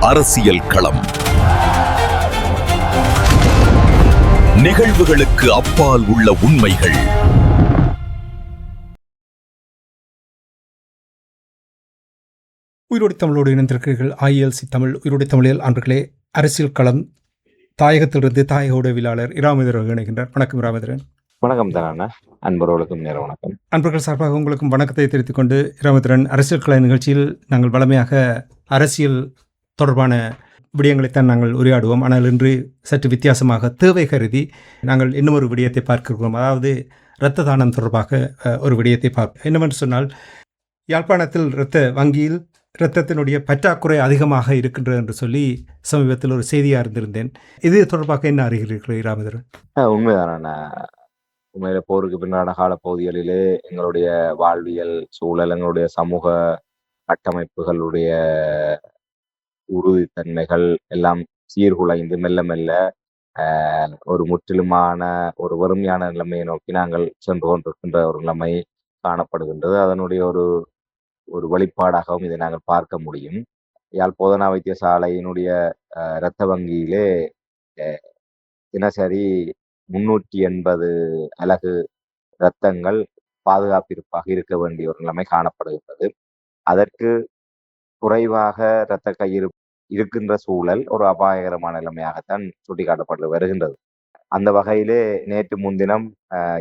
அரசியல் களம். நிகழ்வுகளுக்கு அப்பால் உள்ள உண்மைகள். உயிரோடி தமிழோடு இணைந்திருக்கிறீர்கள். IELC தமிழ் உயிரோடி தமிழில் அன்பர்களே, அரசியல் களம் தாயகத்திலிருந்து தாயக உதவியாளர் இராமேந்திரன் இணைகின்றார். வணக்கம் இராமேந்திரன். வணக்கம் தானே அன்பர்களுக்கும் நேர வணக்கம். அன்பர்கள் சார்பாக உங்களுக்கும் வணக்கத்தை தெரிவித்துக் கொண்டு, இராமேந்திரன், அரசியல் கள நிகழ்ச்சியில் நாங்கள் வளமையாக அரசியல் தொடர்பான விடயங்களைத்தான் நாங்கள் உரையாடுவோம். ஆனால் இன்று சற்று வித்தியாசமாக தேவை கருதி நாங்கள் இன்னும் ஒரு விடயத்தை பார்க்கிறோம். அதாவது இரத்த தானம் தொடர்பாக ஒரு விடயத்தை பார்ப்போம். என்னவென்று சொன்னால், யாழ்ப்பாணத்தில் இரத்த வங்கியில் இரத்தத்தினுடைய பற்றாக்குறை அதிகமாக இருக்கின்றது என்று சொல்லி சமீபத்தில் ஒரு செய்தியாக இருந்திருந்தேன். இது தொடர்பாக என்ன அறிகிறீர்கள் இராமேந்திரன்? உண்மைதான உண்மையில போருக்கு பின்னான கால பகுதிகளிலே எங்களுடைய வாழ்வியல் சூழல், எங்களுடைய சமூக கட்டமைப்புகளுடைய உறுதித்தன்மைகள் எல்லாம் சீர்குலைந்து மெல்ல மெல்ல ஒரு முற்றிலுமான ஒரு வறுமையான நிலைமையை நோக்கி நாங்கள் சென்று கொண்டிருக்கின்ற ஒரு நிலைமை காணப்படுகின்றது. அதனுடைய ஒரு வெளிப்பாடாகவும் இதை நாங்கள் பார்க்க முடியும். யாழ் போதனா வைத்தியசாலையினுடைய இரத்த வங்கியிலே தினசரி 380 அலகு இரத்தங்கள் பாதுகாப்பிற்காக இருக்க வேண்டிய ஒரு நிலைமை காணப்படுகின்றது. அதற்கு குறைவாக இரத்த கையிருப்பு இருக்கின்ற சூழல் ஒரு அபாயகரமான நிலைமையாகத்தான் சுட்டிக்காட்டப்பட்டு வருகின்றது. அந்த வகையிலே நேற்று முன்தினம்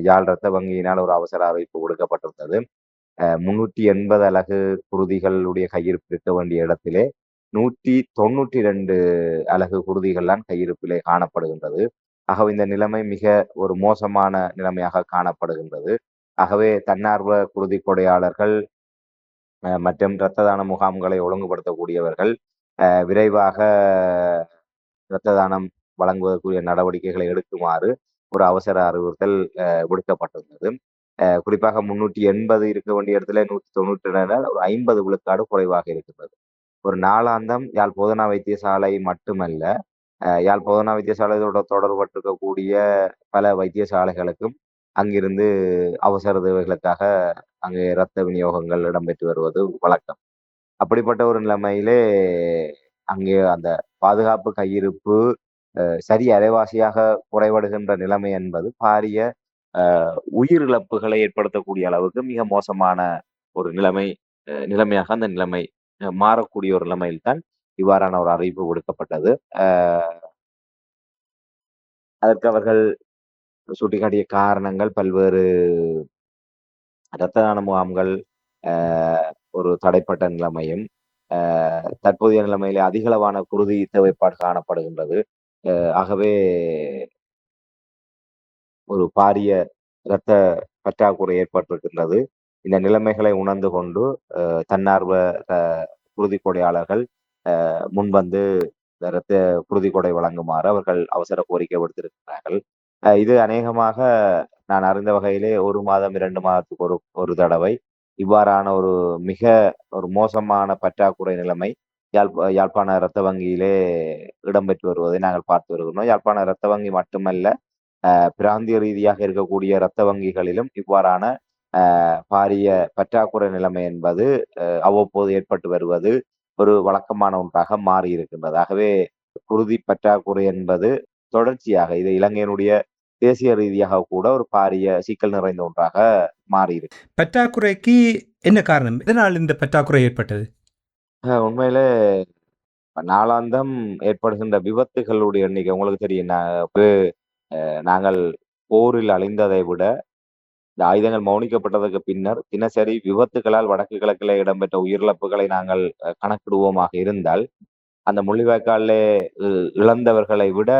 யாழ் இரத்த வங்கியினால் ஒரு அவசர அறிவிப்பு கொடுக்கப்பட்டிருந்தது. 380 அலகு குருதிகளுடைய கையிருப்பு இருக்க வேண்டிய இடத்திலே 192 அலகு குருதிகள்தான் கையிருப்பிலே காணப்படுகின்றது. ஆகவே இந்த நிலைமை மிக ஒரு மோசமான நிலைமையாக காணப்படுகின்றது. ஆகவே தன்னார்வ குருதி கொடையாளர்கள் மற்றும் இரத்த தான முகாம்களை ஒழுங்குபடுத்தக்கூடியவர்கள் விரைவாக இரத்த தானம் வழங்குவதற்குரிய நடவடிக்கைகளை எடுக்குமாறு ஒரு அவசர அறிவுறுத்தல் விடுக்கப்பட்டிருந்தது. குறிப்பாக 380 இருக்க வேண்டிய இடத்துல 192 ஒரு 50 விழுக்காடு குறைவாக இருக்கின்றது. ஒரு நாளாந்தம் யாழ் போதனா வைத்தியசாலை மட்டுமல்ல, யாழ் போதனா வைத்தியசாலையோட தொடர்பட்டிருக்கக்கூடிய பல வைத்தியசாலைகளுக்கும் அங்கிருந்து அவசர தேவைகளுக்காக அங்கே இரத்த விநியோகங்கள் இடம்பெற்று வருவது வழக்கம். அப்படிப்பட்ட ஒரு நிலைமையிலே அங்கே அந்த பாதுகாப்பு கையிருப்பு சரி அரைவாசியாக குறைபடுகின்ற நிலைமை என்பது பாரிய உயிரிழப்புகளை ஏற்படுத்தக்கூடிய அளவுக்கு மிக மோசமான ஒரு நிலைமையாக அந்த நிலைமை மாறக்கூடிய ஒரு நிலைமையில்தான் இவ்வாறான ஒரு அறிவிப்பு விடுக்கப்பட்டது. அதற்கு அவர்கள் சுட்டிக்காட்டிய காரணங்கள் பல்வேறு இரத்த தான முகாம்கள் ஒரு தடைப்பட்ட நிலைமையும், தற்போதைய நிலைமையிலே அதிகளவான குருதி தேவைப்பாடு காணப்படுகின்றது. ஆகவே ஒரு பாரிய இரத்த பற்றாக்குறை ஏற்பட்டிருக்கின்றது. இந்த நிலைமைகளை உணர்ந்து கொண்டு தன்னார்வ குருதி கொடையாளர்கள் முன்வந்து இரத்த குருதி கொடை வழங்குமாறு அவர்கள் அவசர கோரிக்கை விடுத்திருக்கிறார்கள். இது அநேகமாக நான் அறிந்த வகையிலே 1 மாதம் 2 மாதத்துக்கு ஒரு தடவை இவ்வாறான ஒரு மிக ஒரு மோசமான பற்றாக்குறை நிலைமை யாழ்ப்பாண இரத்த வங்கியிலே இடம்பெற்று வருவதை நாங்கள் பார்த்து வருகிறோம். யாழ்ப்பாண இரத்த வங்கி மட்டுமல்ல, பிராந்திய ரீதியாக இருக்கக்கூடிய இரத்த வங்கிகளிலும் இவ்வாறான பாரிய பற்றாக்குறை நிலைமை என்பது அவ்வப்போது ஏற்பட்டு வருவது ஒரு வழக்கமான ஒன்றாக மாறி இருக்கின்றது. ஆகவே குருதி பற்றாக்குறை என்பது தொடர்ச்சியாக இது இலங்கையினுடைய தேசிய ரீதியாக கூட ஒரு பாரிய சிக்கல் நிறைந்த ஒன்றாக மாறி இருக்கு. பற்றாக்குறைக்கு என்ன காரணம்? இதனால் இந்த பற்றாக்குறை ஏற்பட்டது? உண்மையிலே நாளாந்தம் ஏற்படுகின்ற விபத்துகளுடைய எண்ணிக்கை உங்களுக்கு தெரியும். நாங்கள் போரில் அழிந்ததை விட இந்த ஆயுதங்கள் மௌனிக்கப்பட்டதற்கு பின்னர் தினசரி விபத்துகளால் வடக்கு கிழக்கில் இடம்பெற்ற உயிரிழப்புகளை நாங்கள் கணக்கிடுவோமாக இருந்தால், அந்த முள்ளிவாய்க்காலிலே இழந்தவர்களை விட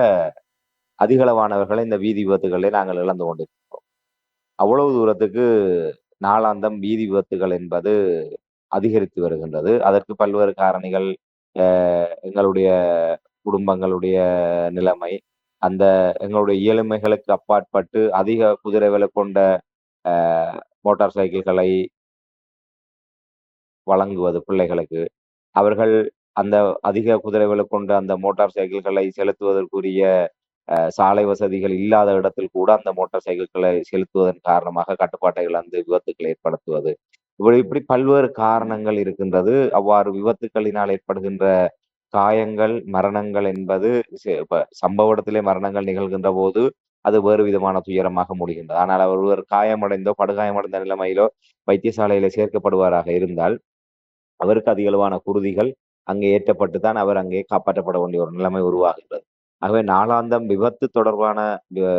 அதிகளவானவர்களை இந்த வீதி விபத்துகளே நாங்கள் இழந்து கொண்டிருக்கிறோம். அவ்வளவு தூரத்துக்கு நாளாந்தம் வீதி விபத்துகள் என்பது அதிகரித்து வருகின்றது. அதற்கு பல்வேறு காரணிகள், எங்களுடைய குடும்பங்களுடைய நிலைமை, அந்த எங்களுடைய இயலுமைகளுக்கு அப்பாற்பட்டு அதிக குதிரை விலை கொண்ட மோட்டார் சைக்கிள்களை வழங்குவது பிள்ளைகளுக்கு, அவர்கள் அந்த அதிக குதிரை விலை கொண்ட அந்த மோட்டார் சைக்கிள்களை செலுத்துவதற்குரிய சாலை வசதிகள் இல்லாத இடத்தில் கூட அந்த மோட்டார் சைக்கிள்களை செலுத்துவதன் காரணமாக கட்டுப்பாட்டை இழந்து விபத்துக்களை ஏற்படுத்துவது, இப்படி பல்வேறு காரணங்கள் இருக்கின்றது. அவ்வாறு விபத்துக்களினால் ஏற்படுகின்ற காயங்கள், மரணங்கள் என்பது இப்ப சம்பவ இடத்திலே மரணங்கள் நிகழ்கின்ற போது அது வேறு விதமான துயரமாக முடிகின்றது. ஆனால் ஒருவர் காயமடைந்தோ, படுகாயமடைந்த நிலைமையிலோ வைத்தியசாலையில சேர்க்கப்படுவாராக இருந்தால், அவருக்கு அதிகளவான குருதிகள் அங்கே ஏற்றப்பட்டு தான் அவர் அங்கே காப்பாற்றப்பட வேண்டிய ஒரு நிலைமை உருவாகின்றது. ஆகவே நாளாந்தம் விபத்து தொடர்பான அ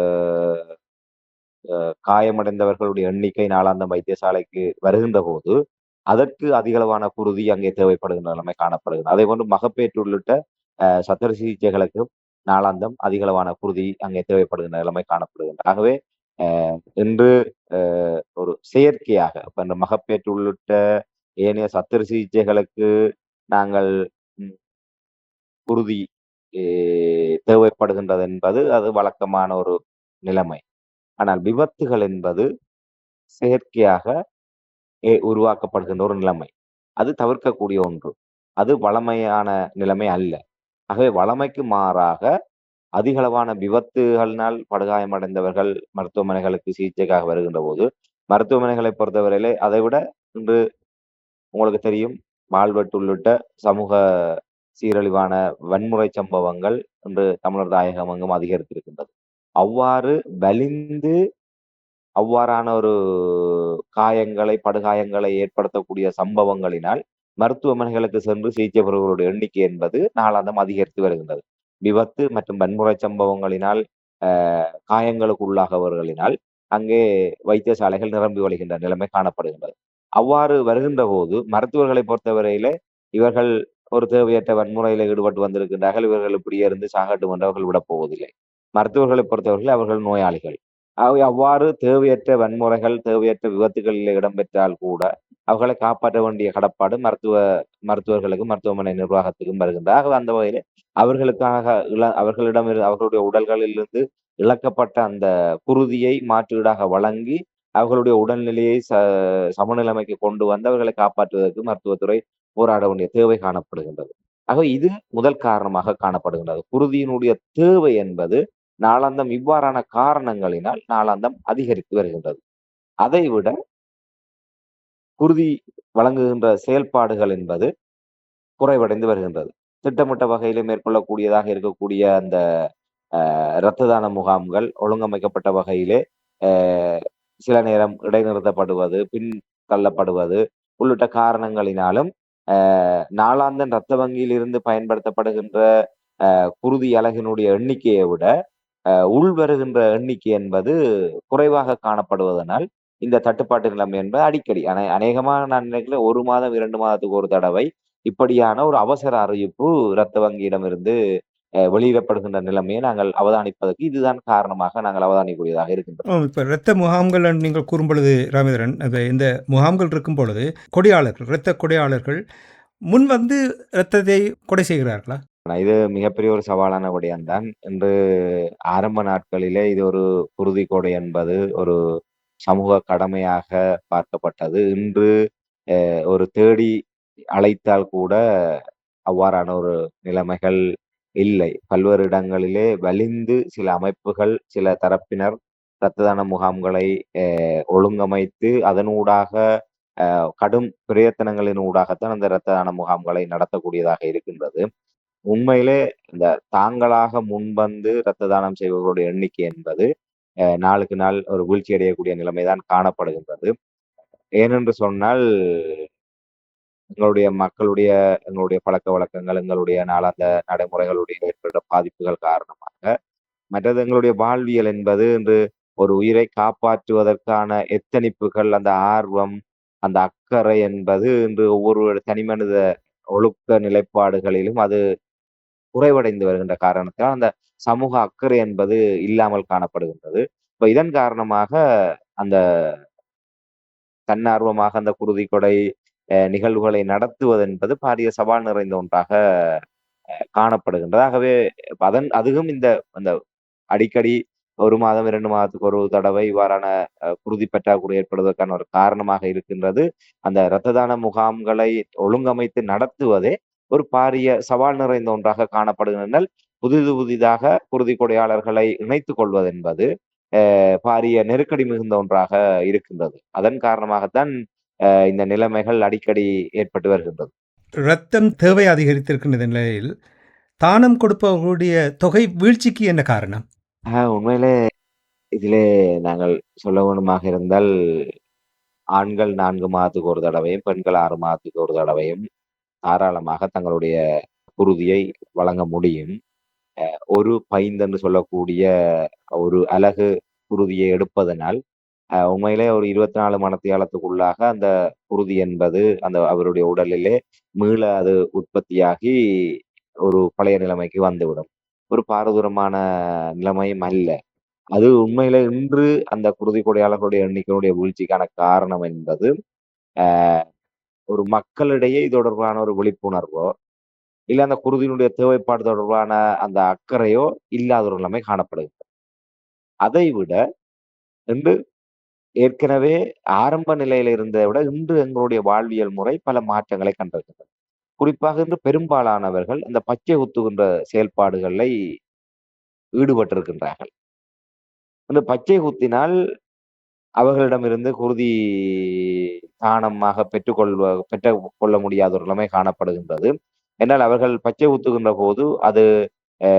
காயமடைந்தவர்களுடைய எண்ணிக்கை நாளாந்தம் வைத்தியசாலைக்கு வருகின்ற போது, அதற்கு அதிகளவான குருதி அங்கே தேவைப்படுகின்ற நிலைமை காணப்படுகிறது. அதேபோன்று மகப்பேற்று உள்ளிட்ட சத்திர சிகிச்சைகளுக்கு நாளாந்தம் அதிகளவான குருதி அங்கே தேவைப்படுகின்ற நிலைமை காணப்படுகின்றது. ஆகவே அ இன்று அ ஒரு செயற்கையாக இப்ப இந்த மகப்பேற்று உள்ளிட்ட ஏனைய சத்திர சிகிச்சைகளுக்கு நாங்கள் ம் குருதி எ தேவைப்படுகின்றது என்பது அது வழக்கமான ஒரு நிலைமை. ஆனால் விபத்துகள் என்பது செயற்கையாக உருவாக்கப்படுகின்ற ஒரு நிலைமை. அது தவிர்க்கக்கூடிய ஒன்று. அது வழமையான நிலைமை அல்ல. ஆகவே வழமைக்கு மாறாக அதிகளவான விபத்துகளினால் படுகாயமடைந்தவர்கள் மருத்துவமனைகளுக்கு சிகிச்சைக்காக வருகின்ற போது, மருத்துவமனைகளை பொறுத்தவரையிலே அதைவிட இன்று உங்களுக்கு தெரியும் மால்வெட்டு உள்ளிட்ட சமூக சீரழிவான வன்முறை சம்பவங்கள் இன்று தமிழர் தாயகம் எங்கும் அதிகரித்திருக்கின்றது. அவ்வாறு வலிந்து அவ்வாறான ஒரு காயங்களை, படுகாயங்களை ஏற்படுத்தக்கூடிய சம்பவங்களினால் மருத்துவமனைகளுக்கு சென்று சிகிச்சை பெறுபவர்களுடைய எண்ணிக்கை என்பது நாளாந்தம் அதிகரித்து வருகின்றது. விபத்து மற்றும் வன்முறை சம்பவங்களினால் காயங்களுக்கு உள்ளாகவர்களினால் அங்கே வைத்தியசாலைகள் நிரம்பி வழிகின்ற நிலைமை காணப்படுகின்றது. அவ்வாறு வருகின்ற போது மருத்துவர்களை பொறுத்தவரையிலே இவர்கள் ஒரு தேவையற்ற வன்முறையில ஈடுபட்டு வந்திருக்கின்றார்கள். இவர்கள் இப்படியே இருந்து சாகட்டும் என்று அவர்கள் விடப் போவதில்லை. மருத்துவர்களை பொறுத்தவரையில் அவர்கள் நோயாளிகள். அவை அவ்வாறு தேவையற்ற வன்முறைகள், தேவையற்ற விபத்துகளில் இடம்பெற்றால் கூட அவர்களை காப்பாற்ற வேண்டிய கடப்பாடு மருத்துவர்களுக்கும், மருத்துவமனை நிர்வாகத்துக்கும் வருகின்றது. ஆகவே அந்த வகையிலே அவர்களுக்காக அவர்களுடைய உடல்களிலிருந்து இழக்கப்பட்ட அந்த குருதியை மாற்றீடாக வழங்கி, அவர்களுடைய உடல்நிலையை சமநிலைமைக்கு கொண்டு வந்து அவர்களை காப்பாற்றுவதற்கு மருத்துவத்துறை போராட வேண்டிய தேவை காணப்படுகின்றது. ஆகவே இது முதல் காரணமாக காணப்படுகின்றது. குருதியினுடைய தேவை என்பது நாளாந்தம் இவ்வாறான காரணங்களினால் நாளாந்தம் அதிகரித்து வருகின்றது. அதைவிட குருதி வழங்குகின்ற செயல்பாடுகள் என்பது குறைவடைந்து வருகின்றது. திட்டமிட்ட வகையிலே மேற்கொள்ளக்கூடியதாக இருக்கக்கூடிய அந்த இரத்த தான முகாம்கள் ஒழுங்கமைக்கப்பட்ட வகையிலே அ சில நேரம் இடைநிறுத்தப்படுவது, பின் தள்ளப்படுவது உள்ளிட்ட காரணங்களினாலும் நாளாந்தம் இரத்த வங்கியில் இருந்து பயன்படுத்தப்படுகின்ற குருதி அலகினுடைய எண்ணிக்கையை விட உள்வருகின்ற எண்ணிக்கை என்பது குறைவாக காணப்படுவதனால் இந்த தட்டுப்பாட்டு நிலைமை என்பது அடிக்கடி அநேகமாக நான் நினைக்கிறேன் 1 மாதம் 2 மாதத்துக்கு ஒரு தடவை இப்படியான ஒரு அவசர அறிவிப்பு இரத்த வங்கியிடமிருந்து வெளியிடப்படுகின்ற நிலைமையை நாங்கள் அவதானிப்பதற்கு இதுதான் காரணமாக நாங்கள் அவதானிக்கூடியதாக இருக்கின்றோம். இப்போ இரத்த முகாம்கள் நீங்கள் கூறும் பொழுது ராமேந்திரன், இந்த முகாம்கள் இருக்கும் பொழுது கொடையாளர்கள், இரத்த கொடையாளர்கள் முன் வந்து இரத்தத்தை கொடை செய்கிறார்களா? இது மிகப்பெரிய ஒரு சவாலான விடயம்தான். இன்று ஆரம்ப நாட்களிலே இது ஒரு குருதி கொடை என்பது ஒரு சமூக கடமையாக பார்க்கப்பட்டது. இன்று ஒரு தேடி அழைத்தால் கூட அவ்வாறான ஒரு நிலைமைகள் இல்லை. பல்வேறு இடங்களிலே வலிந்து சில அமைப்புகள், சில தரப்பினர் இரத்த தான முகாம்களை ஒழுங்கமைத்து அதனூடாக கடும் பிரயத்தனங்களின் ஊடாகத்தான் அந்த இரத்த தான முகாம்களை நடத்தக்கூடியதாக இருக்கின்றது. உண்மையிலே இந்த தாங்களாக முன்வந்து இரத்த தானம் செய்பவர்களுடைய எண்ணிக்கை என்பது நாளுக்கு நாள் ஒரு வீழ்ச்சி அடையக்கூடிய நிலைமைதான் காணப்படுகின்றது. ஏனென்று சொன்னால் எங்களுடைய பழக்கவழக்கங்கள், எங்களுடைய நாளாந்த நடைமுறைகளுடைய ஏற்பட்ட பாதிப்புகள் காரணமாக, மற்றது எங்களுடைய வாழ்வியல் என்பது இன்று ஒரு உயிரை காப்பாற்றுவதற்கான எத்தனிப்புகள், அந்த ஆர்வம், அந்த அக்கறை என்பது இன்று ஒவ்வொரு தனிமனித ஒழுக்க நிலைப்பாடுகளிலும் அது குறைவடைந்து வருகின்ற காரணத்தால் அந்த சமூக அக்கறை என்பது இல்லாமல் காணப்படுகின்றது. இப்ப இதன் காரணமாக அந்த தன்னார்வமாக அந்த குருதி கொடை நிகழ்வுகளை நடத்துவது என்பது பாரிய சவால் நிறைந்த ஒன்றாக காணப்படுகின்றது. ஆகவே அதுவும் இந்த அந்த அடிக்கடி 1 மாதம் 2 மாதத்துக்கு ஒரு தடவை இவ்வாறான குருதி பற்றாக்குறை ஏற்படுவதற்கான ஒரு காரணமாக இருக்கின்றது. அந்த இரத்த தான முகாம்களை ஒழுங்கமைத்து நடத்துவதே ஒரு பாரிய சவால் நிறைந்த ஒன்றாக காணப்படுகின்றன. புதிதாக குருதி கொடையாளர்களை இணைத்துக் கொள்வது என்பது பாரிய நெருக்கடி மிகுந்த ஒன்றாக இருக்கின்றது. அதன் காரணமாகத்தான் இந்த நிலைமைகள் அடிக்கடி ஏற்பட்டு வருகின்றது. இரத்தம் தேவை அதிகரித்திருக்கின்ற நிலையில் தானம் கொடுப்பவர்களுடைய தொகை வீழ்ச்சிக்கு என்ன காரணம்? உண்மையிலே இதிலே நாங்கள் சொல்ல வேண்டுமாக இருந்தால், ஆண்கள் 4 மாதத்துக்கு ஒரு தடவையும், பெண்கள் 6 மாதத்துக்கு ஒரு தடவையும் தாராளமாக தங்களுடைய குருதியை வழங்க முடியும். ஒரு பைந்து என்று சொல்லக்கூடிய ஒரு அலகு குருதியை எடுப்பதனால், உண்மையிலே ஒரு 24 மணத்தியாலத்துக்குள்ளாக அந்த குருதி என்பது அவருடைய உடலிலே மீள அது உற்பத்தியாகி ஒரு பழைய நிலைமைக்கு வந்துவிடும். ஒரு பாரதூரமான நிலைமையும் அல்ல. அது உண்மையிலே இன்று அந்த குருதி கொடையாளர்களுடைய எண்ணிக்கையினுடைய வீழ்ச்சிக்கான காரணம் என்பது, அ ஒரு மக்களிடையே இது தொடர்பான ஒரு விழிப்புணர்வோ, இல்ல அந்த குருதியினுடைய தேவைப்பாடு தொடர்பான அந்த அக்கறையோ இல்லாத ஒரு நிலைமை காணப்படுகிறது. அதைவிட இன்று ஏற்கனவே ஆரம்ப நிலையில இருந்ததை விட இன்று எங்களுடைய வாழ்வியல் முறை பல மாற்றங்களை கண்டிருக்கிறது. குறிப்பாக இன்று பெரும்பாலானவர்கள் இந்த பச்சை குத்துகின்ற செயல்பாடுகளை ஈடுபட்டிருக்கின்றார்கள். அந்த பச்சை குத்தினால் அவர்களிடமிருந்து குருதி தானமாக பெற்றுக் கொள்ள முடியாத ஒரு நிலைமை காணப்படுகின்றது. என்றால் அவர்கள் பச்சை குத்துகின்ற போது அது அ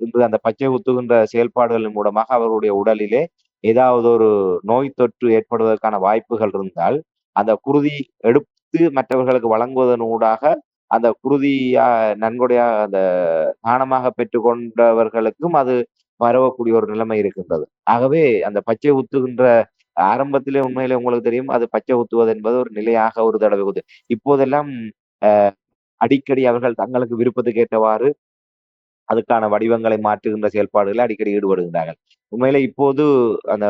இன்று அந்த பச்சை குத்துகின்ற செயல்பாடுகளின் மூலமாக அவர்களுடைய உடலிலே ஏதாவது ஒரு நோய் தொற்று ஏற்படுவதற்கான வாய்ப்புகள் இருந்தால், அந்த குருதி எடுத்து மற்றவர்களுக்கு வழங்குவதன் ஊடாக அந்த குருதியா நன்கொடையா அந்த தானமாக பெற்றுக்கொண்டவர்களுக்கும் அது பரவக்கூடிய ஒரு நிலைமை இருக்கின்றது. ஆகவே அந்த பச்சை குத்துகின்ற ஆரம்பத்திலே உண்மையிலே உங்களுக்கு தெரியும், அது பச்சை குத்துவது என்பது ஒரு நிலையாக ஒரு தடவை இப்போதெல்லாம் அ அடிக்கடி அவர்கள் தங்களுக்கு விருப்பத்துக்கு ஏற்றவாறு அதுக்கான வடிவங்களை மாற்றுகின்ற செயல்பாடுகளில் அடிக்கடி ஈடுபடுகின்றார்கள். உண்மையிலே இப்போது அந்த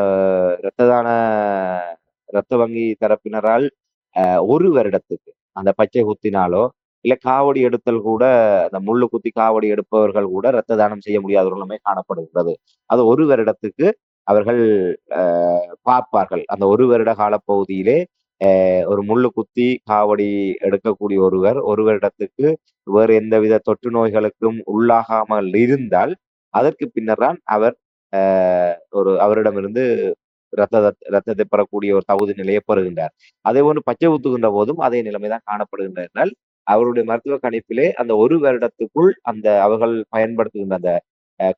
இரத்த தான இரத்த வங்கி தரப்பினரால் 1 வருடத்துக்கு அந்த பச்சை குத்தினாலோ, இல்ல காவடி எடுத்தல் கூட அந்த முள்ளு குத்தி காவடி எடுப்பவர்கள் கூட இரத்த தானம் செய்ய முடியாத ஒரு நிலைமை காணப்படுகிறது. அது 1 வருடத்துக்கு அவர்கள் அ பார்ப்பார்கள். அந்த 1 வருட காலப்பகுதியிலே ஒரு முள்ளு குத்தி காவடி எடுக்கக்கூடிய ஒருவர் 1 வருடத்துக்கு வேறு எந்தவித தொற்று நோய்களுக்கும் உள்ளாகாமல் இருந்தால், அதற்கு பின்னர் தான் அவர் அ அவரிடமிருந்து ரத்தத்தை பெறக்கூடிய ஒரு தகுதி நிலையை பெறுகின்றார். அதேபோன்று பச்சை குத்துகின்ற போதும் அதே நிலைமை தான் காணப்படுகின்றது என்றால், அவருடைய மருத்துவ கணிப்பிலே அந்த 1 வருடத்துக்குள் அவர்கள் பயன்படுத்துகின்ற அந்த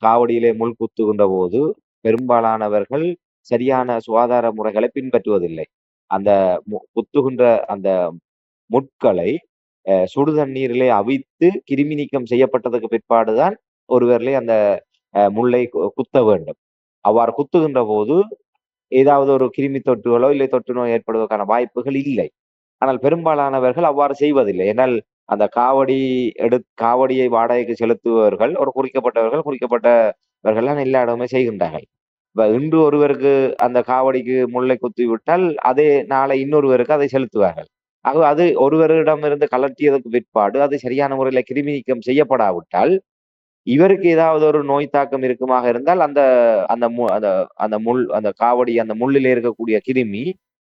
காவடியிலே முள் குத்துகின்ற போது, பெரும்பாலானவர்கள் சரியான சுகாதார முறைகளை பின்பற்றுவதில்லை. அந்த குத்துகின்ற அந்த முட்களை சுடு தண்ணீரிலே அவித்து கிருமி நீக்கம் செய்யப்பட்டதற்கு பிற்பாடு தான் ஒருவரிலே அந்த முள்ளை குத்த வேண்டும். அவ்வாறு குத்துகின்ற போது ஏதாவது ஒரு கிருமி தொற்றுகளோ, இல்லை தொற்று நோய் ஏற்படுவதற்கான வாய்ப்புகள் இல்லை. ஆனால் பெரும்பாலானவர்கள் அவ்வாறு செய்வதில்லை. ஏனால் அந்த காவடியை வாடகைக்கு செலுத்துபவர்கள் ஒரு குறிக்கப்பட்டவர்கள் எல்லா இடமுமே செய்கின்றார்கள். இப்ப இன்று ஒருவருக்கு அந்த காவடிக்கு முல்லை குத்தி விட்டால், அதே நாளை இன்னொருவருக்கு அதை செலுத்துவார்கள். ஆகவே அது ஒருவரிடமிருந்து கழற்றியதற்கு பிற்பாடு, அது சரியான முறையில கிருமி நீக்கம் செய்யப்படாவிட்டால், இவருக்கு ஏதாவது ஒரு நோய் தாக்கம் இருக்குமாக இருந்தால், அந்த அந்த மு அந்த அந்த முள் அந்த காவடி அந்த முள்ளிலே இருக்கக்கூடிய கிருமி,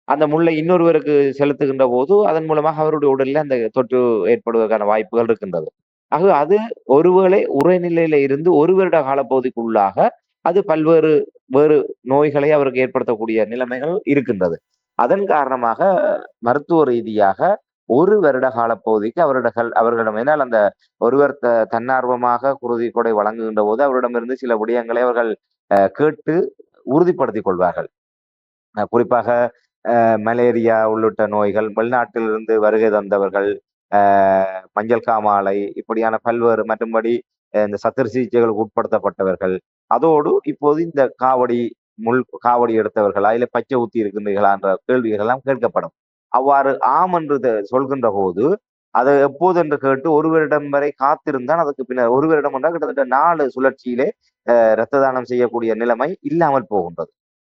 அந்த முள்ளை இன்னொருவருக்கு செலுத்துகின்ற போது, அதன் மூலமாக அவருடைய உடலிலே அந்த தொற்று ஏற்படுவதற்கான வாய்ப்புகள் இருக்கின்றது. ஆகவே அது ஒருவேளை உறைநிலையில இருந்து 1 வருட காலப்பகுதிக்குள்ளாக அது வேறு நோய்களை அவருக்கு ஏற்படுத்தக்கூடிய நிலைமைகள் இருக்கின்றது. அதன் காரணமாக மருத்துவ ரீதியாக 1 வருட காலப்பகுதிக்கு அவர்களிடம் ஏனால் அந்த ஒருவர் தன்னார்வமாக குருதி கொடை வழங்குகின்ற போது அவரிடமிருந்து சில விடயங்களை அவர்கள் கேட்டு உறுதிப்படுத்திக் கொள்வார்கள். குறிப்பாக மலேரியா உள்ளிட்ட நோய்கள், வெளிநாட்டிலிருந்து வருகை தந்தவர்கள், மஞ்சள் காமாலை இப்படியான பல்வேறு மற்றும்படி இந்த சத்திர சிகிச்சைகளுக்கு உட்படுத்தப்பட்டவர்கள். அதோடு இப்போது இந்த காவடி எடுத்தவர்களா, இல்ல பச்சை ஊத்தி இருக்கின்றீர்களா என்ற கேள்விகள் எல்லாம் கேட்கப்படும். அவ்வாறு ஆம் என்று சொல்கின்ற போது, அதை எப்போது என்று கேட்டு 1 வருடம் வரை காத்திருந்தான் அதற்கு பின்னர் 1 வருடம் என்றால் கிட்டத்தட்ட 4 சுழற்சியிலே இரத்த தானம் செய்யக்கூடிய நிலைமை இல்லாமல் போகின்றது.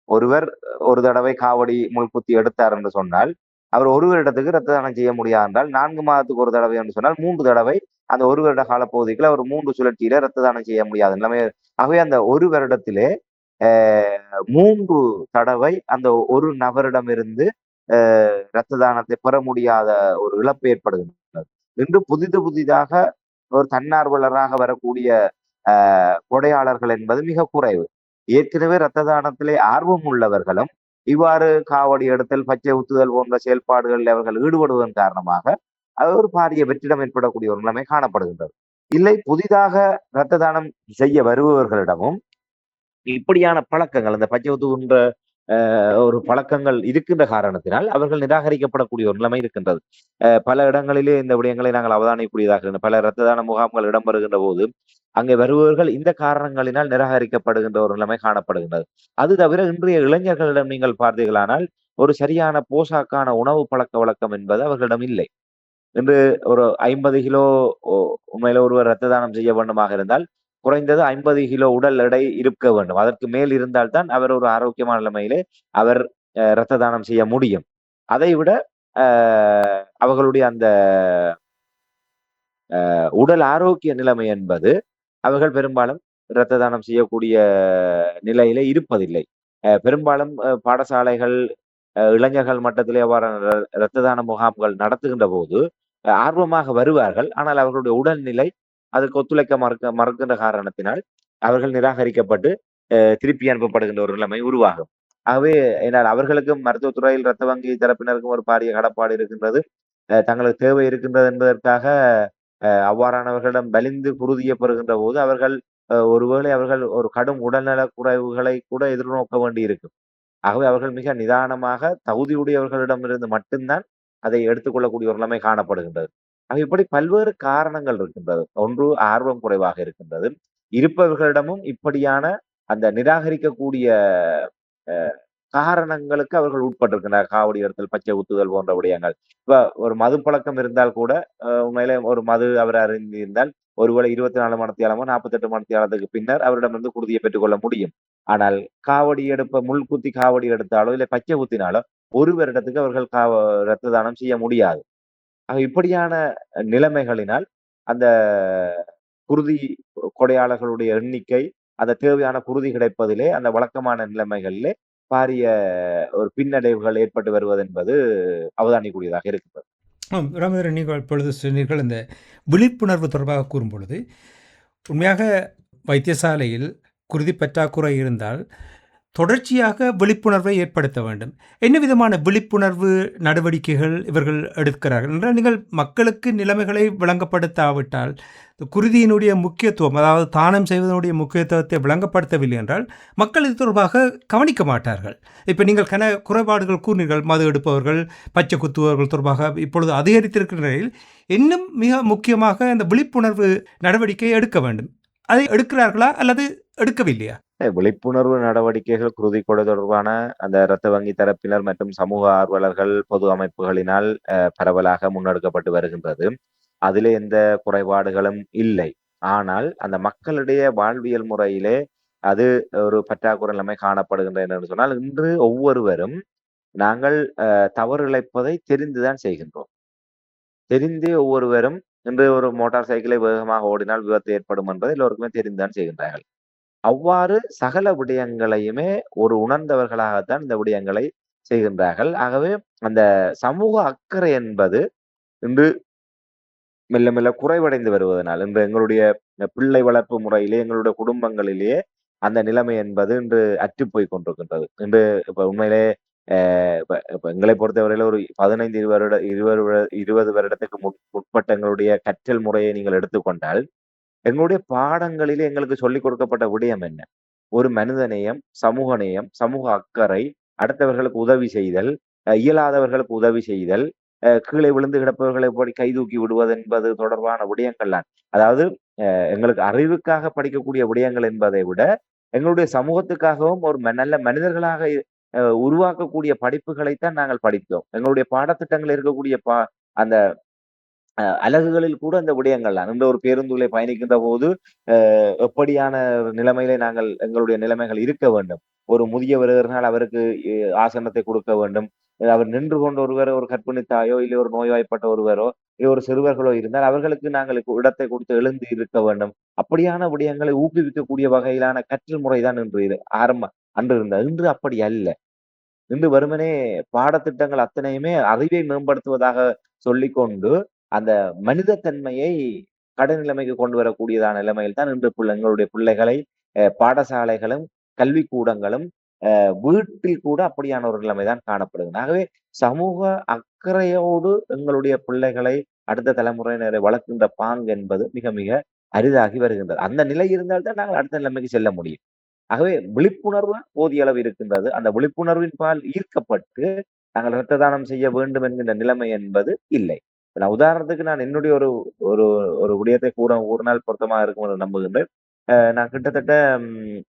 ஒருவர் ஒரு தடவை காவடி முள்குத்தி எடுத்தார் என்று சொன்னால், அவர் 1 வருடத்துக்கு இரத்த தானம் செய்ய முடியாது என்றால், 4 மாதத்துக்கு ஒரு தடவை என்று சொன்னால் 3 தடவை அந்த 1 வருட காலப்பகுதிக்குள்ள அவர் 3 சுழற்சியில இரத்த தானம் செய்ய முடியாது நிலைமை. ஆகவே அந்த 1 வருடத்திலே 3 தடவை அந்த ஒரு நபரிடமிருந்து இரத்த தானத்தை பெற முடியாத ஒரு இழப்பு ஏற்படுகின்றது. இன்று புதிதாக ஒரு தன்னார்வலராக வரக்கூடிய கொடையாளர்கள் என்பது மிக குறைவு. ஏற்கனவே இரத்த தானத்திலே ஆர்வம் உள்ளவர்களும் இவ்வாறு காவடி எடுத்தல், பச்சை ஊத்துதல் போன்ற செயல்பாடுகளில் அவர்கள் ஈடுபடுவதன் காரணமாக அது ஒரு பாரிய வெற்றிடம் ஏற்படக்கூடிய ஒரு நிலைமை காணப்படுகின்றது. இல்லை புதிதாக இரத்த தானம் செய்ய வருபவர்களிடமும் இப்படியான பழக்கங்கள் அந்த பச்சை ஊத்துகின்ற ஒரு பழக்கங்கள் இருக்கின்ற காரணத்தினால் அவர்கள் நிராகரிக்கப்படக்கூடிய ஒரு நிலைமை இருக்கின்றது. பல இடங்களிலே இந்த விடயங்களை நாங்கள் அவதானிக்கூடியதாக இருக்கின்றன. பல இரத்த தான முகாம்கள் இடம்பெறுகின்ற போது அங்கே வருபவர்கள் இந்த காரணங்களினால் நிராகரிக்கப்படுகின்ற ஒரு நிலைமை காணப்படுகின்றது. அது தவிர இன்றைய இளைஞர்களிடம் நீங்கள் பார்த்தீர்களானால் ஒரு சரியான போசாக்கான உணவு பழக்க வழக்கம் என்பது அவர்களிடம் இல்லை. இன்று ஒரு 50 கிலோ உண்மையில ஒருவர் இரத்த தானம் செய்ய வேண்டுமாக இருந்தால் குறைந்தது 50 கிலோ உடல் எடை இருக்க வேண்டும். அதற்கு மேல் இருந்தால்தான் அவர் ஒரு ஆரோக்கியமான நிலைமையிலே அவர் இரத்த தானம் செய்ய முடியும். அதை விட அவர்களுடைய அந்த உடல் ஆரோக்கிய நிலைமை என்பது அவர்கள் பெரும்பாலும் இரத்த தானம் செய்யக்கூடிய நிலையிலே இருப்பதில்லை. பெரும்பாலும் பாடசாலைகள், இளைஞர்கள் மட்டத்திலே அவ்வாறான இரத்த தான முகாம்கள் நடத்துகின்ற போது ஆர்வமாக வருவார்கள். ஆனால் அவர்களுடைய உடல்நிலை அதுக்கு ஒத்துழைக்க மறுக்கின்ற காரணத்தினால் அவர்கள் நிராகரிக்கப்பட்டு திருப்பி அனுப்பப்படுகின்ற ஒரு நிலைமை உருவாகும். ஆகவே என்னால் அவர்களுக்கும் மருத்துவத்துறையில் இரத்த வங்கி தரப்பினருக்கும் ஒரு பாரிய கடப்பாடு இருக்கின்றது. தங்களுக்கு தேவை இருக்கின்றது என்பதற்காக அவ்வாறானவர்களிடம் வலிந்து குருதிய பெறுகின்ற போது அவர்கள் ஒருவேளை அவர்கள் ஒரு கடும் உடல்நல குறைவுகளை கூட எதிர்நோக்க வேண்டி இருக்கும். ஆகவே அவர்கள் மிக நிதானமாக தகுதியுடையவர்களிடமிருந்து மட்டும்தான் அதை எடுத்துக்கொள்ளக்கூடிய ஒரு நிலைமை காணப்படுகின்றது. இப்படி பல்வேறு காரணங்கள் இருக்கின்றது. ஒன்று ஆர்வம் குறைவாக இருக்கின்றது. இருப்பவர்களிடமும் இப்படியான அந்த நிராகரிக்கக்கூடிய காரணங்களுக்கு அவர்கள் உட்பட்டிருக்கின்றனர். காவடி எடுத்தல், பச்சை ஊத்துதல் போன்ற விடயங்கள். இப்ப ஒரு மது பழக்கம் இருந்தால் கூட உண்மையிலே ஒரு மது அவர் அறிந்திருந்தால் ஒருவேளை 24 மணித்தியாலமோ 48 மணித்தியாலத்துக்கு பின்னர் அவரிடமிருந்து குருதியை பெற்றுக்கொள்ள முடியும். ஆனால் காவடி முள் குத்தி காவடி எடுத்தாலோ இல்லை பச்சை ஊத்தினாலோ ஒரு வருடத்துக்கு அவர்கள் இரத்த தானம் செய்ய முடியாது. இப்படியான நிலைமைகளினால் அந்த குருதி கொடையாளர்களுடைய எண்ணிக்கை அந்த தேவையான குருதி கிடைப்பதிலே அந்த வழக்கமான நிலைமைகளிலே பாரிய ஒரு பின்னடைவுகள் ஏற்பட்டு வருவது என்பது அவதானிக்கூடியதாக இருக்கிறது. ராமேந்திரன், நீங்கள் இப்பொழுது சொன்னீர்கள் இந்த விழிப்புணர்வு தொடர்பாக கூறும் பொழுது, உண்மையாக வைத்தியசாலையில் குருதி பற்றாக்குறை இருந்தால் தொடர்ச்சியாக விழிப்புணர்வை ஏற்படுத்த வேண்டும். என்ன விதமான விழிப்புணர்வு நடவடிக்கைகள் இவர்கள் எடுக்கிறார்கள் என்றால், நீங்கள் மக்களுக்கு நிலைமைகளை விளங்கப்படுத்தாவிட்டால் குருதியினுடைய முக்கியத்துவம், அதாவது தானம் செய்வதனுடைய முக்கியத்துவத்தை விளங்கப்படுத்தவில்லை என்றால் மக்கள் இது தொடர்பாக கவனிக்க மாட்டார்கள். இப்போ நீங்கள் குறைபாடுகள் கூறினீர்கள், மது எடுப்பவர்கள், பச்சை குத்துபவர்கள் தொடர்பாக இப்பொழுது அதிகரித்திருக்கிற நிலையில் இன்னும் மிக முக்கியமாக இந்த விழிப்புணர்வு நடவடிக்கை எடுக்க வேண்டும். அதை எடுக்கிறார்களா அல்லது எடுக்கவில்லையா? விழிப்புணர்வு நடவடிக்கைகள் குருதி கொடை தொடர்பான அந்த இரத்த வங்கி தரப்பினர் மற்றும் சமூக ஆர்வலர்கள், பொது அமைப்புகளினால் பரவலாக முன்னெடுக்கப்பட்டு வருகின்றது. அதிலே எந்த குறைபாடுகளும் இல்லை. ஆனால் அந்த மக்களிடையே வாழ்வியல் முறையிலே அது ஒரு பற்றாக்குறை நிலைமை காணப்படுகின்றன என்று சொன்னால், இன்று ஒவ்வொருவரும் நாங்கள் தவறு இழைப்பதை தெரிந்துதான் செய்கின்றோம். தெரிந்தே ஒவ்வொருவரும் இன்று ஒரு மோட்டார் சைக்கிளை வேகமாக ஓடினால் விபத்து ஏற்படும் என்பதை எல்லோருக்குமே தெரிந்துதான் செய்கின்றார்கள். அவ்வாறு சகல விடயங்களையுமே ஒரு உணர்ந்தவர்களாகத்தான் இந்த விடயங்களை செய்கின்றார்கள். ஆகவே அந்த சமூக அக்கறை என்பது இன்று மெல்ல மெல்ல குறைவடைந்து வருவதனால், இன்று எங்களுடைய பிள்ளை வளர்ப்பு முறையிலே, எங்களுடைய குடும்பங்களிலேயே அந்த நிலைமை என்பது இன்று அற்றுப்போய் கொண்டிருக்கின்றது. இன்று இப்ப உண்மையிலே இப்ப எங்களை பொறுத்தவரையில ஒரு 15 20 வருடத்துக்கு முற்பட்ட எங்களுடைய கற்றல் முறையை நீங்கள் எடுத்துக்கொண்டால், எங்களுடைய பாடங்களிலே எங்களுக்கு சொல்லிக் கொடுக்கப்பட்ட விடயம் என்ன? ஒரு மனிதநேயம், சமூக நேயம், சமூக அக்கறை, அடுத்தவர்களுக்கு உதவி செய்தல், இயலாதவர்களுக்கு உதவி செய்தல், கீழே விழுந்து கிடப்பவர்களை போய் கை தூக்கி விடுவது என்பது தொடர்பான விடயங்கள் தான். அதாவது எங்களுக்கு அறிவுக்காக படிக்கக்கூடிய விடயங்கள் என்பதை விட, எங்களுடைய சமூகத்துக்காகவும் ஒரு நல்ல மனிதர்களாக உருவாக்கக்கூடிய படிப்புகளைத்தான் நாங்கள் படித்தோம். எங்களுடைய பாடத்திட்டங்கள் இருக்கக்கூடிய அந்த அலகுகளில் கூட அந்த விடயங்கள் தான். இந்த ஒரு பேருந்துகளை பயணிக்கின்ற போது எப்படியான நிலைமையிலே நாங்கள் எங்களுடைய நிலைமைகள் இருக்க வேண்டும். ஒரு முதியவர் இருந்தால் அவருக்கு ஆசனத்தை கொடுக்க வேண்டும். அவர் நின்று கொண்ட ஒருவர், ஒரு கர்ப்பிணி தாயோ இல்லை ஒரு நோய்வாய்ப்பட்ட ஒருவரோ இல்லை ஒரு சிறுவர்களோ இருந்தால் அவர்களுக்கு நாங்கள் இடத்தை கொடுத்து எழுந்து இருக்க வேண்டும். அப்படியான விடயங்களை ஊக்குவிக்கக்கூடிய வகையிலான கற்றல் முறைதான் இன்று அன்று இருந்தது. இன்று அப்படி அல்ல. இன்று வெறுமனே பாடத்திட்டங்கள் அத்தனையுமே அறிவை மேம்படுத்துவதாக சொல்லிக்கொண்டு அந்த மனித தன்மையை கடைநிலைமைக்கு கொண்டு வரக்கூடியதான நிலைமையில் தான் இன்று எங்களுடைய பிள்ளைகளை பாடசாலைகளும் கல்விக்கூடங்களும் வீட்டில் கூட அப்படியான ஒரு நிலைமை தான் காணப்படுகிறது. ஆகவே சமூக அக்கறையோடு எங்களுடைய பிள்ளைகளை அடுத்த தலைமுறையினரை வளர்க்கின்ற பாங்கு என்பது மிக மிக அரிதாகி வருகின்றது. அந்த நிலை இருந்தால்தான் நாங்கள் அடுத்த நிலைமைக்கு செல்ல முடியும். ஆகவே விழிப்புணர்வு போதிய அளவு இருக்கின்றது. அந்த விழிப்புணர்வின் பால் ஈர்க்கப்பட்டு நாங்கள் இரத்த தானம் செய்ய வேண்டும் என்கின்ற நிலைமை என்பது இல்லை. நான் உதாரணத்துக்கு நான் என்னுடைய ஒரு ஒரு ஒரு விடயத்தை கூறினால் பொருத்தமா இருக்கும் என்று நம்புகின்றேன். நான் கிட்டத்தட்ட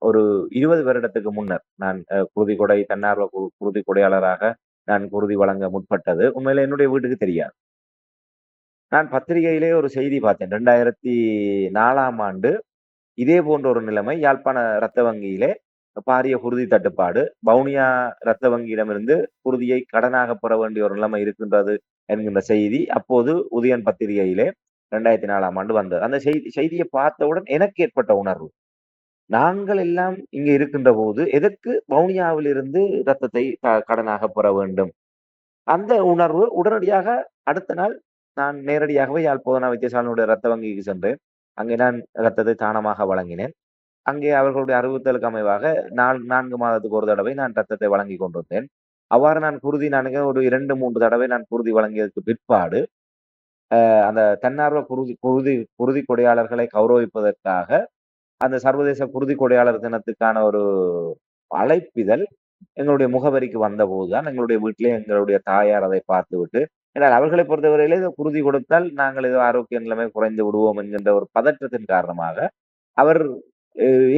ஒரு 20 வருடத்துக்கு முன்னர் நான் குருதி தன்னார்வ குருதி கொடையாளராக நான் குருதி வழங்க முற்பட்டது உண்மையில என்னுடைய வீட்டுக்கு தெரியாது. நான் பத்திரிகையிலே ஒரு செய்தி பார்த்தேன். 2004ஆம் ஆண்டு இதே போன்ற ஒரு நிலைமை யாழ்ப்பாண இரத்த வங்கியிலே பாரிய குருதி தட்டுப்பாடு. வவுனியா இரத்த வங்கியிடமிருந்து குருதியை கடனாக பெற வேண்டிய ஒரு நிலைமை இருக்கின்றது என்கின்ற செய்தி அப்போது உதயன் பத்திரிகையிலே 2004ஆம் ஆண்டு வந்தது. அந்த செய்தியை பார்த்தவுடன் எனக்கு ஏற்பட்ட உணர்வு. நாங்கள் எல்லாம் இங்க இருக்கின்ற போது எதற்கு வவுனியாவிலிருந்து இரத்தத்தை கடனாக பெற வேண்டும்? அந்த உணர்வு உடனடியாக அடுத்த நாள் நான் நேரடியாகவே யாழ்ப்பாண வைத்தியசாலையினுடைய இரத்த வங்கிக்கு சென்றேன். அங்கே நான் இரத்தத்தை தானமாக வழங்கினேன். அங்கே அவர்களுடைய அறிவுறுத்தலுக்கு அமைவாக 4 மாதத்துக்கு ஒரு தடவை நான் இரத்தத்தை வழங்கி கொண்டிருந்தேன். அவ்வாறு நான் ஒரு 2, 3 தடவை நான் குருதி வழங்கியதற்கு பிற்பாடு அந்த தன்னார்வ குருதி கொடையாளர்களை கௌரவிப்பதற்காக அந்த சர்வதேச குருதி கொடையாளர் தினத்துக்கான ஒரு அழைப்பிதழ் எங்களுடைய முகவரிக்கு வந்தபோதுதான் எங்களுடைய வீட்டிலே எங்களுடைய தாயார் அதை பார்த்துவிட்டு, ஏனால் அவர்களை பொறுத்தவரையிலே குருதி கொடுத்தால் நாங்கள் ஏதோ ஆரோக்கிய நிலைமை குறைந்து விடுவோம் என்கின்ற ஒரு பதற்றத்தின் காரணமாக அவர்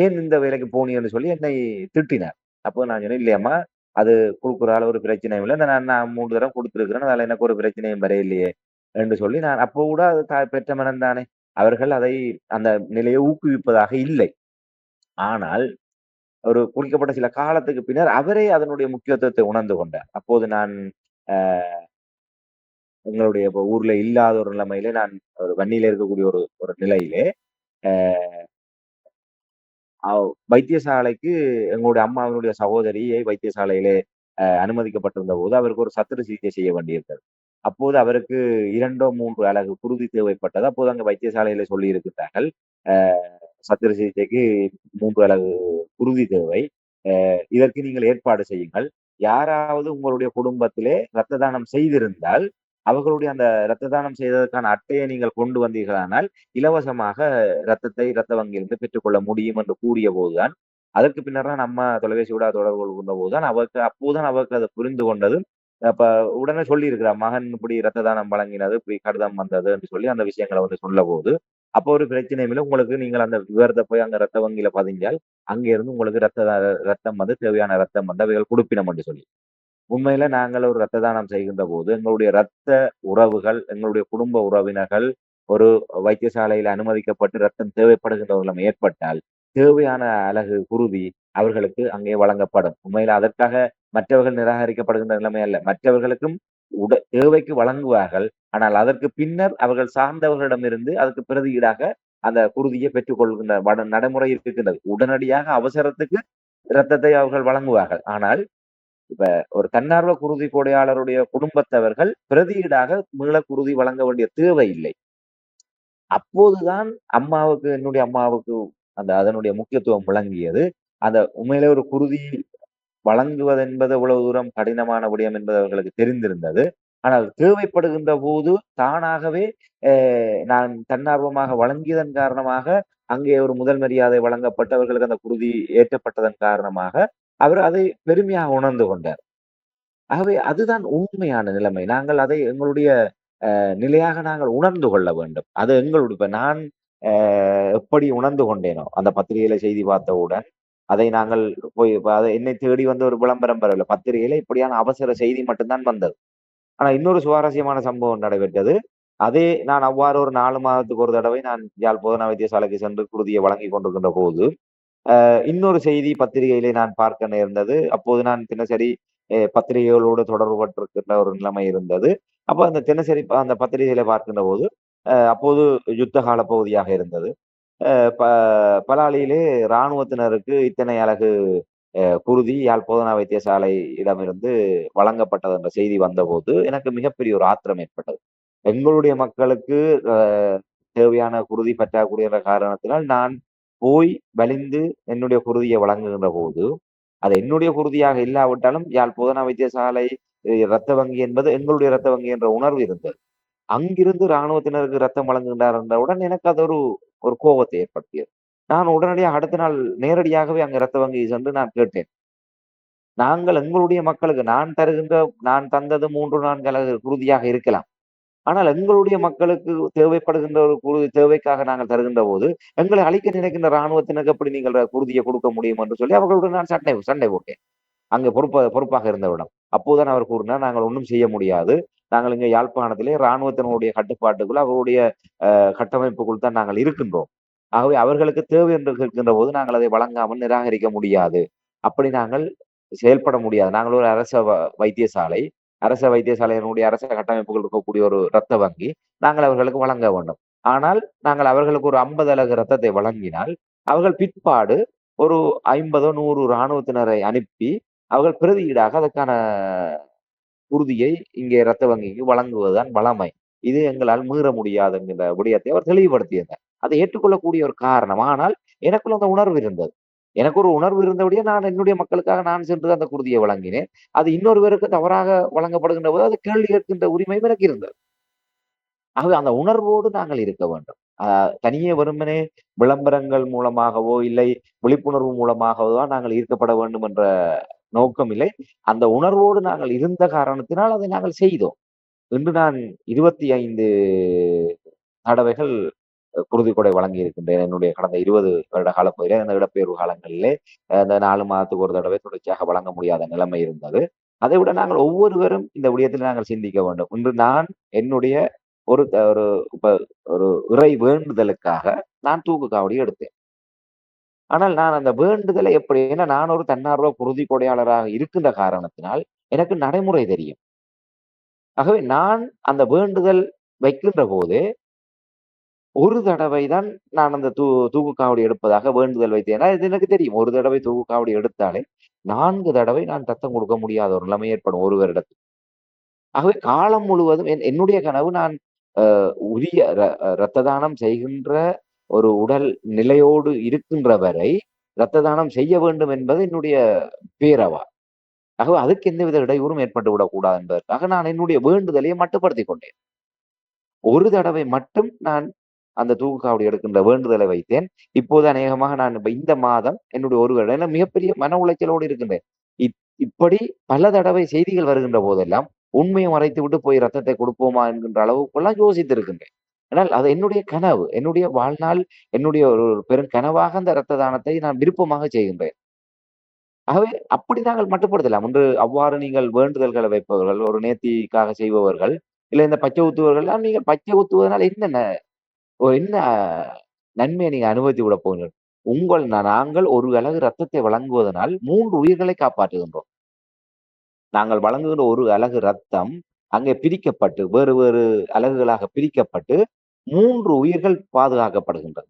ஏன் இந்த வேலைக்கு போனீ என்று சொல்லி என்னை திட்டினார். அப்போ நான் சொன்னேன், இல்லையம்மா அது குடுக்குறால ஒரு பிரச்சனையும் இல்லை. நான் 3 தடவை கொடுத்திருக்கிறேன். அதனால எனக்கு ஒரு பிரச்சனையும் வரையில்லையே என்று சொல்லி நான் அப்போ கூட அது பெற்ற மனம் தானே. அவர்கள் அதை அந்த நிலையை ஊக்குவிப்பதாக இல்லை. ஆனால் ஒரு குறிக்கப்பட்ட சில காலத்துக்கு பின்னர் அவரே அதனுடைய முக்கியத்துவத்தை உணர்ந்து கொண்டார். அப்போது நான் எங்களுடைய ஊர்ல இல்லாத ஒரு நிலைமையிலே நான் ஒரு வன்னியில இருக்கக்கூடிய ஒரு ஒரு நிலையிலே வைத்தியசாலைக்கு எங்களுடைய அம்மாவினுடைய சகோதரியை வைத்தியசாலையிலே அனுமதிக்கப்பட்டிருந்த போது அவருக்கு ஒரு சத்திர சிகிச்சை செய்ய வேண்டியிருந்தது. அப்போது அவருக்கு 2 3 அலகு குருதி தேவைப்பட்டது. அப்போது அங்க வைத்தியசாலையில சொல்லி இருக்கிறார்கள், சத்திர சிகிச்சைக்கு 3 அலகு குருதி தேவை. இதற்கு நீங்கள் ஏற்பாடு செய்யுங்கள். யாராவது உங்களுடைய குடும்பத்திலே இரத்த தானம் செய்திருந்தால் அவர்களுடைய அந்த இரத்த தானம் செய்ததற்கான அட்டையை நீங்கள் கொண்டு வந்தீர்களானால் இலவசமாக இரத்த வங்கியிலிருந்து பெற்றுக்கொள்ள முடியும் என்று கூறிய போதுதான், அதற்கு பின்னர் தான் நம்ம தொலைபேசி கூட தொடர்பு கொண்ட போதுதான் அப்போதுதான் அவருக்கு அதை புரிந்து கொண்டது. அப்ப உடனே சொல்லி இருக்கிறார், மகன் இப்படி இரத்த தானம் வழங்கினது, இப்படி கடிதம் வந்தது என்று சொல்லி அந்த விஷயங்களை சொல்ல போது, அப்போ ஒரு பிரச்சனையும் இல்லை, உங்களுக்கு நீங்கள் அந்த விவரத்தை போய் அங்க இரத்த வங்கியில பதிஞ்சால் அங்க இருந்து உங்களுக்கு ரத்தம் தேவையான ரத்தம் அவைகள் கொடுப்பினம் என்று சொல்லி. உண்மையில நாங்கள் ஒரு இரத்த தானம் செய்கின்ற போது எங்களுடைய இரத்த உறவுகள், எங்களுடைய குடும்ப உறவினர்கள் ஒரு வைத்தியசாலையில் அனுமதிக்கப்பட்டு ரத்தம் தேவைப்படுகின்ற நிலைமை ஏற்பட்டால் தேவையான அலகு குருதி அவர்களுக்கு அங்கே வழங்கப்படும். உண்மையில அதற்காக மற்றவர்கள் நிராகரிக்கப்படுகின்ற நிலைமை அல்ல. மற்றவர்களுக்கும் தேவைக்கு வழங்குவார்கள். ஆனால் அதற்கு பின்னர் அவர்கள் சார்ந்தவர்களிடமிருந்து அதுக்கு பிரதியீடாக அந்த குருதியை பெற்றுக்கொள்கின்ற நடைமுறை இருக்கின்றது. உடனடியாக அவசரத்துக்கு இரத்தத்தை அவர்கள் வழங்குவார்கள். ஆனால் இப்ப ஒரு தன்னார்வ குருதி கொடையாளருடைய குடும்பத்தவர்கள் பிரதியீடாக மீள குருதி வழங்க வேண்டிய தேவை இல்லை. அப்போதுதான் என்னுடைய அம்மாவுக்கு அதனுடைய முக்கியத்துவம் விளங்கியது. அந்த உண்மையிலே ஒரு குருதி வழங்குவது என்பது எவ்வளவு தூரம் கடினமான விடயம் என்பது அவர்களுக்கு தெரிந்திருந்தது. ஆனால் தேவைப்படுகின்ற போது தானாகவே நான் தன்னார்வமாக வழங்கியதன் காரணமாக அங்கே ஒரு முதல் மரியாதை வழங்கப்பட்டு அவர்களுக்கு அந்த குருதி ஏற்றப்பட்டதன் காரணமாக அவர் அதை பெருமையாக உணர்ந்து கொண்டார். ஆகவே அதுதான் உண்மையான நிலைமை. நாங்கள் அதை எங்களுடைய நிலையாக நாங்கள் உணர்ந்து கொள்ள வேண்டும். அது எங்களுடைய இப்ப நான் எப்படி உணர்ந்து கொண்டேனோ அந்த பத்திரிகையில செய்தி பார்த்தவுடன் அதை நாங்கள் போய் அதை என்னை தேடி வந்து ஒரு விளம்பரம் பெறவில்லை. பத்திரிகையில இப்படியான அவசர செய்தி மட்டும்தான் வந்தது. ஆனா இன்னொரு சுவாரஸ்யமான சம்பவம் நடைபெற்றது. நான் அவ்வாறு ஒரு 4 மாதத்துக்கு ஒரு தடவை நான் யாழ் போதனா வைத்தியசாலைக்கு சென்று குருதியை வழங்கி கொண்டிருக்கின்ற போது இன்னொரு செய்தி பத்திரிகையிலே நான் பார்க்க நேர்ந்தது. அப்போது நான் தினசரி பத்திரிகைகளோடு தொடர்பு பட்டிருக்கின்ற ஒரு நிலைமை இருந்தது. அப்போ அந்த தினசரி அந்த பத்திரிகையில பார்க்கின்ற போது அப்போது யுத்த கால பகுதியாக இருந்தது. பலாலியிலே இராணுவத்தினருக்கு இத்தனை அலகு குருதி யாழ் போதனா வைத்தியசாலையிடமிருந்து வழங்கப்பட்டது என்ற செய்தி வந்தபோது எனக்கு மிகப்பெரிய ஒரு ஆத்திரம் ஏற்பட்டது. எங்களுடைய மக்களுக்கு தேவையான குருதி பற்றாக்குறை என்ற காரணத்தினால் நான் போய் வலிந்து என்னுடைய குருதியை வழங்குகின்ற போது அது என்னுடைய குருதியாக இல்லாவிட்டாலும் யாழ் போதனா வைத்தியசாலை இரத்த வங்கி என்பது எங்களுடைய இரத்த வங்கி என்ற உணர்வு இருந்தது. அங்கிருந்து இராணுவத்தினருக்கு ரத்தம் வழங்குகின்றார் என்றவுடன் எனக்கு அது ஒரு ஒரு கோபத்தை ஏற்படுத்தியது. நான் உடனடியாக அடுத்த நாள் நேரடியாகவே அங்க ரத்த வங்கி சென்று நான் கேட்டேன். நாங்கள் எங்களுடைய மக்களுக்கு நான் தந்தது 3, 4 அலகு குருதியாக இருக்கலாம். ஆனால் எங்களுடைய மக்களுக்கு தேவைப்படுகின்ற ஒரு தேவைக்காக நாங்கள் தருகின்ற போது, எங்களை அழிக்க நினைக்கின்ற இராணுவத்தினருக்கு எப்படி நீங்கள் குருதியை கொடுக்க முடியும் என்று சொல்லி அவர்களுடன் நான் சண்டை சண்டை போட்டேன். அங்க பொறுப்பாக இருந்தவரிடம். அப்போதுதான் அவர் கூறினார், நாங்கள் ஒன்றும் செய்ய முடியாது. நாங்கள் இங்க யாழ்ப்பாணத்திலே இராணுவத்தினுடைய கட்டுப்பாட்டுக்குள், அவருடைய கட்டமைப்புக்குள் தான் நாங்கள் இருக்கின்றோம். ஆகவே அவர்களுக்கு தேவை என்று கேட்கின்ற போது நாங்கள் அதை வழங்காமல் நிராகரிக்க முடியாது. அப்படி நாங்கள் செயல்பட முடியாது. நாங்கள் ஒரு வைத்தியசாலை. அரச வைத்தியசாலையினுடைய அரச கட்டமைப்புகள் இருக்கக்கூடிய ஒரு இரத்த வங்கி. நாங்கள் அவர்களுக்கு வழங்க வேண்டும். ஆனால் நாங்கள் அவர்களுக்கு ஒரு 50 அலகு ரத்தத்தை வழங்கினால், அவர்கள் பிற்பாடு ஒரு 50, 100 இராணுவத்தினரை அனுப்பி, அவர்கள் பிரதியீடாக அதற்கான உறுதியை இங்கே இரத்த வங்கிக்கு வழங்குவதுதான் வழமை. இது எங்களால் மீற முடியாது என்கின்ற விடயத்தை அவர் தெளிவுபடுத்தியிருந்தார். அதை ஏற்றுக்கொள்ளக்கூடிய ஒரு காரணம். ஆனால் எனக்குள்ள அந்த உணர்வு இருந்தது. எனக்கு ஒரு உணர்வு இருந்தபடியே நான் என்னுடைய மக்களுக்காக நான் சென்று அந்த குருதியை வழங்கினேன். அது இன்னொருவருக்கு தவறாக வழங்கப்படுகின்ற போது அது கேள்வி கேட்கின்ற உரிமையும் எனக்கு இருந்தது. ஆகவே அந்த உணர்வோடு நாங்கள் இருக்க வேண்டும். தனியே வெறுமனே விளம்பரங்கள் மூலமாகவோ, இல்லை விழிப்புணர்வு மூலமாகவோ தான் நாங்கள் ஈர்க்கப்பட வேண்டும் என்ற நோக்கம் இல்லை. அந்த உணர்வோடு நாங்கள் இருந்த காரணத்தினால் அதை நாங்கள் செய்தோம். இன்று நான் 25 தடவைகள் குருதிக்கொடை வழங்கி இருக்கின்றேன். என்னுடைய கடந்த 20 வருட காலப்பகுதியிலே அந்த இடப்பெயர்வு காலங்களிலே அந்த 4 மாதத்துக்கு ஒரு தடவை தொடர்ச்சியாக வழங்க முடியாத நிலைமை இருந்தது. அதைவிட நாங்கள் ஒவ்வொருவரும் இந்த விடயத்தில் நாங்கள் சிந்திக்க வேண்டும். இன்று நான் என்னுடைய ஒரு ஒரு இப்ப ஒரு இறை வேண்டுதலுக்காக நான் தூக்கு காவடி எடுத்தேன். ஆனால் நான் அந்த வேண்டுதலை எப்படி ஏன்னா நான் ஒரு தன்னார்வ குருதி கொடையாளராக இருக்கின்ற காரணத்தினால் எனக்கு நடைமுறை தெரியும். ஆகவே நான் அந்த வேண்டுதல் வைக்கின்ற போது ஒரு தடவை தான் நான் அந்த தூக்கு காவடி எடுப்பதாக வேண்டுதல் வைத்தேன். ஏன்னா இது எனக்கு தெரியும். ஒரு தடவை தூக்கு காவடி எடுத்தாலே 4 தடவை நான் ரத்தம் கொடுக்க முடியாத ஒரு நிலைமை ஏற்படும் ஒரு வருடத்தில். ஆகவே காலம் முழுவதும் என்னுடைய கனவு நான் உரிய இரத்த தானம் செய்கின்ற ஒரு உடல் நிலையோடு இருக்கின்ற வரை இரத்த தானம் செய்ய வேண்டும் என்பது என்னுடைய பேரவா. ஆகவே அதுக்கு எந்தவித இடையூறும் ஏற்பட்டு விடக்கூடாது என்பதற்காக நான் என்னுடைய வேண்டுதலையை மட்டுப்படுத்திக் கொண்டேன். ஒரு தடவை மட்டும் நான் அந்த தூக்கு காவடி எடுக்கின்ற வேண்டுதலை வைத்தேன். இப்போது அநேகமாக நான் இந்த மாதம் என்னுடைய ஒரு வருடம் ஏன்னா மிகப்பெரிய மன உளைச்சலோடு இருக்கின்றேன். இப்படி பல தடவை செய்திகள் வருகின்ற போதெல்லாம் உண்மையை மறைத்து விட்டு போய் ரத்தத்தை கொடுப்போமா என்கின்ற அளவுக்குலாம் யோசித்து இருக்கின்றேன். ஆனால் அது என்னுடைய கனவு. என்னுடைய வாழ்நாள் என்னுடைய ஒரு பெரும் கனவாக அந்த இரத்த தானத்தை நான் விருப்பமாக செய்கின்றேன். ஆகவே அப்படி நாங்கள் மட்டுப்படுத்தலாம். ஒன்று அவ்வாறு நீங்கள் வேண்டுதல்களை வைப்பவர்கள், ஒரு நேர்த்திக்காக செய்பவர்கள், இல்ல இந்த பச்சை ஊத்துபவர்கள் நீங்கள் பச்சை ஊத்துவதனால் என்ன நன்மையை நீங்க அனுபவித்து விட போகிறீர்கள். நாங்கள் ஒரு அலகு ரத்தத்தை வழங்குவதனால் 3 உயிர்களை காப்பாற்றுகின்றோம். நாங்கள் வழங்குகின்ற ஒரு அலகு ரத்தம் அங்கே பிரிக்கப்பட்டு வேறு வேறு அலகுகளாக பிரிக்கப்பட்டு 3 உயிர்கள் பாதுகாக்கப்படுகின்றது.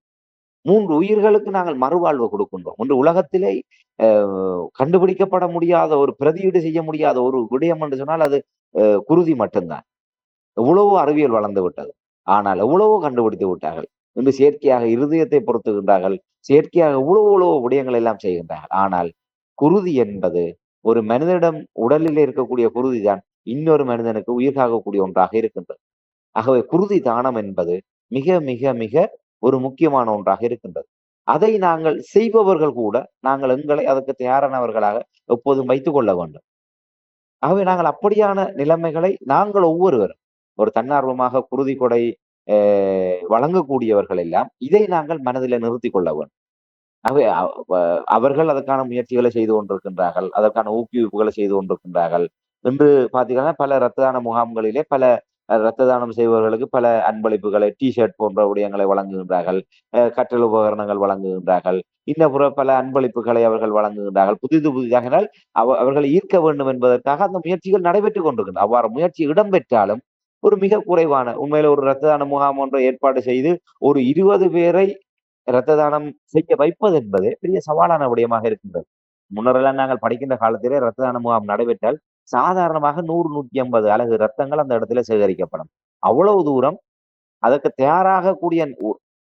3 உயிர்களுக்கு நாங்கள் மறுவாழ்வு கொடுக்கின்றோம். ஒன்று உலகத்திலே கண்டுபிடிக்கப்பட முடியாத ஒரு பிரதியீடு செய்ய முடியாத ஒரு விடயம் என்று சொன்னால் அது குருதி மட்டும்தான். எவ்வளவோ அறிவியல் வளர்ந்து விட்டது. ஆனால் எவ்வளவோ கண்டுபிடித்து விட்டார்கள். இன்று செயற்கையாக இருதயத்தை பொருத்துகின்றார்கள். செயற்கையாக எவ்வளவோ விடயங்கள் எல்லாம் செய்கின்றார்கள். ஆனால் குருதி என்பது ஒரு மனிதனிடம் உடலில் இருக்கக்கூடிய குருதி தான் இன்னொரு மனிதனுக்கு உயிர் காக்கக்கூடிய ஒன்றாக இருக்கின்றது. ஆகவே குருதி தானம் என்பது மிக மிக மிக ஒரு முக்கியமான ஒன்றாக இருக்கின்றது. அதை நாங்கள் செய்பவர்கள் கூட நாங்கள் எங்களை அதற்கு தயாரானவர்களாக எப்போதும் வைத்துக் கொள்ள வேண்டும். ஆகவே நாங்கள் அப்படியான நிலைமைகளை நாங்கள் ஒவ்வொருவரும் ஒரு தன்னார்வமாக குருதி கொடை வழங்கக்கூடியவர்கள் எல்லாம் இதை நாங்கள் மனதில் நிறுத்திக் கொள்ள வேண்டும். ஆகவே அவர்கள் அதற்கான முயற்சிகளை செய்து கொண்டிருக்கின்றார்கள். அதற்கான ஊக்குவிப்புகளை செய்து கொண்டிருக்கின்றார்கள். இன்று பார்த்தீங்கன்னா பல இரத்த தான முகாம்களிலே பல இரத்த தானம் செய்பவர்களுக்கு பல அன்பளிப்புகளை ஷர்ட் போன்ற விடயங்களை வழங்குகின்றார்கள். கற்றல் உபகரணங்கள் வழங்குகின்றார்கள். இன்ன பல அன்பளிப்புகளை அவர்கள் வழங்குகின்றார்கள். புதிதாக அவர்களை ஈர்க்க வேண்டும் என்பதற்காக அந்த முயற்சிகள் நடைபெற்றுக் கொண்டிருக்கின்றன. அவ்வாறு முயற்சி இடம்பெற்றாலும் ஒரு மிக குறைவான உண்மையில ஒரு இரத்த தான முகாம் ஒன்றை ஏற்பாடு செய்து ஒரு 20 பேரை இரத்த தானம் செய்ய வைப்பது என்பது பெரிய சவாலான விடயமாக இருக்கின்றது. முன்னரெல்லாம் நாங்கள் படிக்கின்ற காலத்திலே இரத்த தான முகாம் நடைபெற்றால் சாதாரணமாக 100, 150 அலகு ரத்தங்கள் அந்த இடத்துல சேகரிக்கப்படும். அவ்வளவு தூரம் அதற்கு தயாராக கூடிய